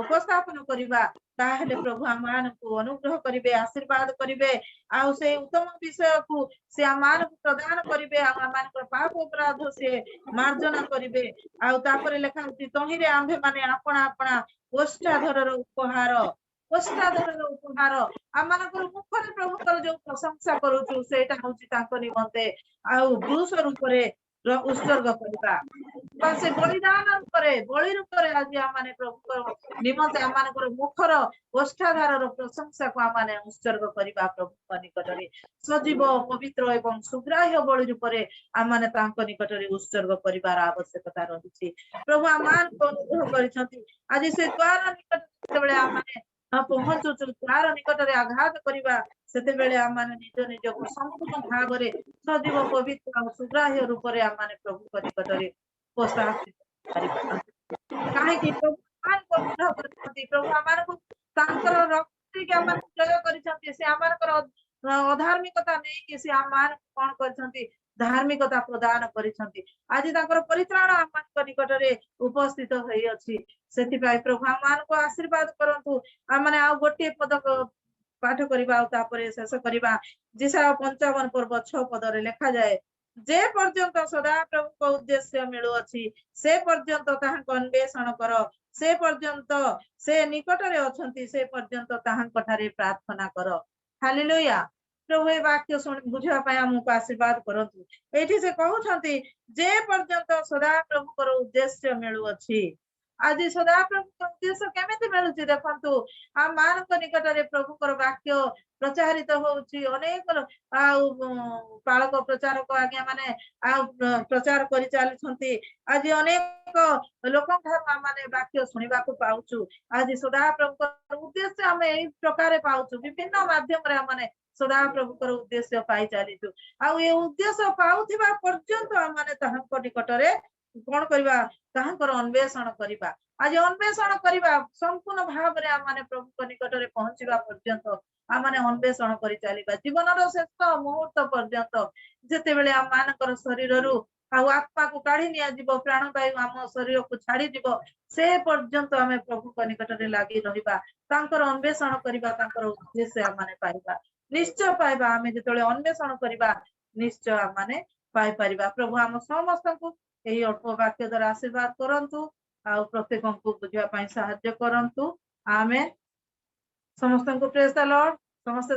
ଉପସ୍ଥାପନ କରିବା, ତାହେଲେ ପ୍ରଭୁ ଆମମାନଙ୍କୁ ଅନୁଗ୍ରହ କରିବେ, ଆଶୀର୍ବାଦ କରିବେ, ଆଉ ସେଇ ଉତ୍ତମ ବିଷୟକୁ ସେ ଆମମାନଙ୍କୁ ପ୍ରଦାନ କରିବେ, ଆଉ ଆମମାନଙ୍କର ପାପ ଅପରାଧ ସେ ମାର୍ଜନା କରିବେ। ଆଉ ତାପରେ ଲେଖା ହଉଛି, ତହିଁରେ ଆମ୍ଭେ ମାନେ ଆପଣା ଆପଣା ଓଷ୍ଠାଧରର ଉପହାର ଆମମାନଙ୍କର ମୁଖରେ ପ୍ରଭୁଙ୍କର ଯୋଉ ପ୍ରଶଂସା କରୁଛୁ, ସେଇଟା ହଉଛି ତାଙ୍କ ନିମନ୍ତେ ଆଉ ବୃଷ ରୂପରେ ଉତ୍ସର୍ଗ କରିବା, ବା ସେ ବଳିଦାନ ବଳି ରୂପରେ ଆଜି ଆମେ ପ୍ରଭୁଙ୍କର ନିମନ୍ତେ ଆମମାନଙ୍କର ମୁଖର ଓଷ୍ଠାଧାରର ପ୍ରଶଂସାକୁ ଆମେ ଉତ୍ସର୍ଗ କରିବା। ପ୍ରଭୁଙ୍କ ନିକଟରେ ସଜୀବ ପବିତ୍ର ଏବଂ ସୁଗ୍ରାହ୍ୟ ବଳି ରୂପରେ ଆମେ ତାଙ୍କ ନିକଟରେ ଉତ୍ସର୍ଗ କରିବାର ଆବଶ୍ୟକତା ରହିଛି। ପ୍ରଭୁ ଆମମାନଙ୍କୁ ଅନୁଗ୍ରହ କରିଛନ୍ତି। ଆଜି ସେ ଦ୍ୱାର ନିକଟରେ ଯେତେବେଳେ ଆମେ ପହଞ୍ଚୁଛୁ, ଦ୍ୱାର ନିକଟରେ ଆଘାତ କରିବା, ସେତେବେଳେ ଆମେ ନିଜ ନିଜକୁ ସମ୍ପୂର୍ଣ୍ଣ ଭାବରେ ସଜୀବ ପବିତ୍ର ଆଉ ସୁଗ୍ରାହ୍ୟ ରୂପରେ ଆମେ ପ୍ରଭୁଙ୍କ ନିକଟରେ ଉପସ୍ଥାପିତ କରିବା। କାହିଁକି? ପ୍ରଭୁ ଆମମାନଙ୍କୁ ଅନୁଗ୍ରହ କରିଛନ୍ତି। ପ୍ରଭୁ ଆମମାନଙ୍କୁ ତାଙ୍କର ରକ୍ତରେ ଆମମାନଙ୍କୁ ଜୟ କରିଛନ୍ତି। ସେ ଆମମାନଙ୍କର ଅଧାର୍ମିକତା ନେଇକି ସେ ଆମମାନଙ୍କୁ କଣ କରିଛନ୍ତି? ଧାର୍ମିକତା ପ୍ରଦାନ କରିଛନ୍ତି। ଆଜି ତାଙ୍କର ପରିତ୍ରାଣ ଆମମାନଙ୍କ ନିକଟରେ ଉପସ୍ଥିତ ହୋଇଅଛି। ସେଥିପାଇଁ ପ୍ରଭୁ ଆମମାନଙ୍କୁ ଆଶୀର୍ବାଦ କରନ୍ତୁ। ଆମେ ଆଉ ଗୋଟିଏ ପଦ ପାଠ କରିବା, ଆଉ ତାପରେ ଶେଷ କରିବା। ଯେଶାୟା 55 ପର୍ବ 6 ପଦରେ ଲେଖାଯାଏ, जे पर्यंत सदा प्रभु उद्देश्य मिलुअछि से पर्यंत ताहांको अन्वेषण कर से पर्यंत से निकट रे अछंती से पर्यंत ताहांको ठारे प्रार्थना कर हालेलुया प्रभु ए वाक्य सुन बुझिबा पय हमको आशीर्वाद करंतु एठी से कहउछंती जे पर्यंत सदा प्रभुकर उद्देश्य मिलुअछि आज सदा प्रभु उद्देश्य केमिति मिलुछि देखंतु आ मानक निकट रे प्रभुकर वाक्य प्रचारित होउछि अनेक पालक प्रचारक आज्ञा माने प्रचार करि चालुछंती आज अनेक लोकन ठार माने वाक्य सुनिबा को पाउछु आज सदा प्रभुकर उद्देश्य हम एई प्रकार पाउछु विभिन्न माध्यम रे माने सदा प्रभुकर उद्देश्य पाई चालिछु आ ए उद्देश्य पाउथिबा पर्यंत माने ताहांको निकट रे कोन करबा ताहांकर अन्वेषण करबा आज अन्वेषण करबा संपूर्ण भाव रे माने प्रभु निकट रे पहुंचीबा पर्यंत आमाने अन्वेषण करि चालिबा जीवन रो शेष मुहूर्त पर्यंत जेते बेले आ मानकर शरीर रु आत्मा को काढी निया जीव प्राण वायु आम शरीर को छाड़ी जीव से पर्यंत आमे प्रभु निकट रे लागि रहिबा तांकर अन्वेषण करबा तांकर उद्देश्य आमाने पाइबा निश्चय पाइबा आमे जेतले अन्वेषण करबा निश्चय आमाने पाइ परिबा प्रभु हम समस्त को एही अल्प वाक्य द्वारा आशीर्वाद करंतु आ प्रत्येक को बुझिबा पई सहायता करंतु आमेन समस्त को प्रेज द लॉर्ड समस्त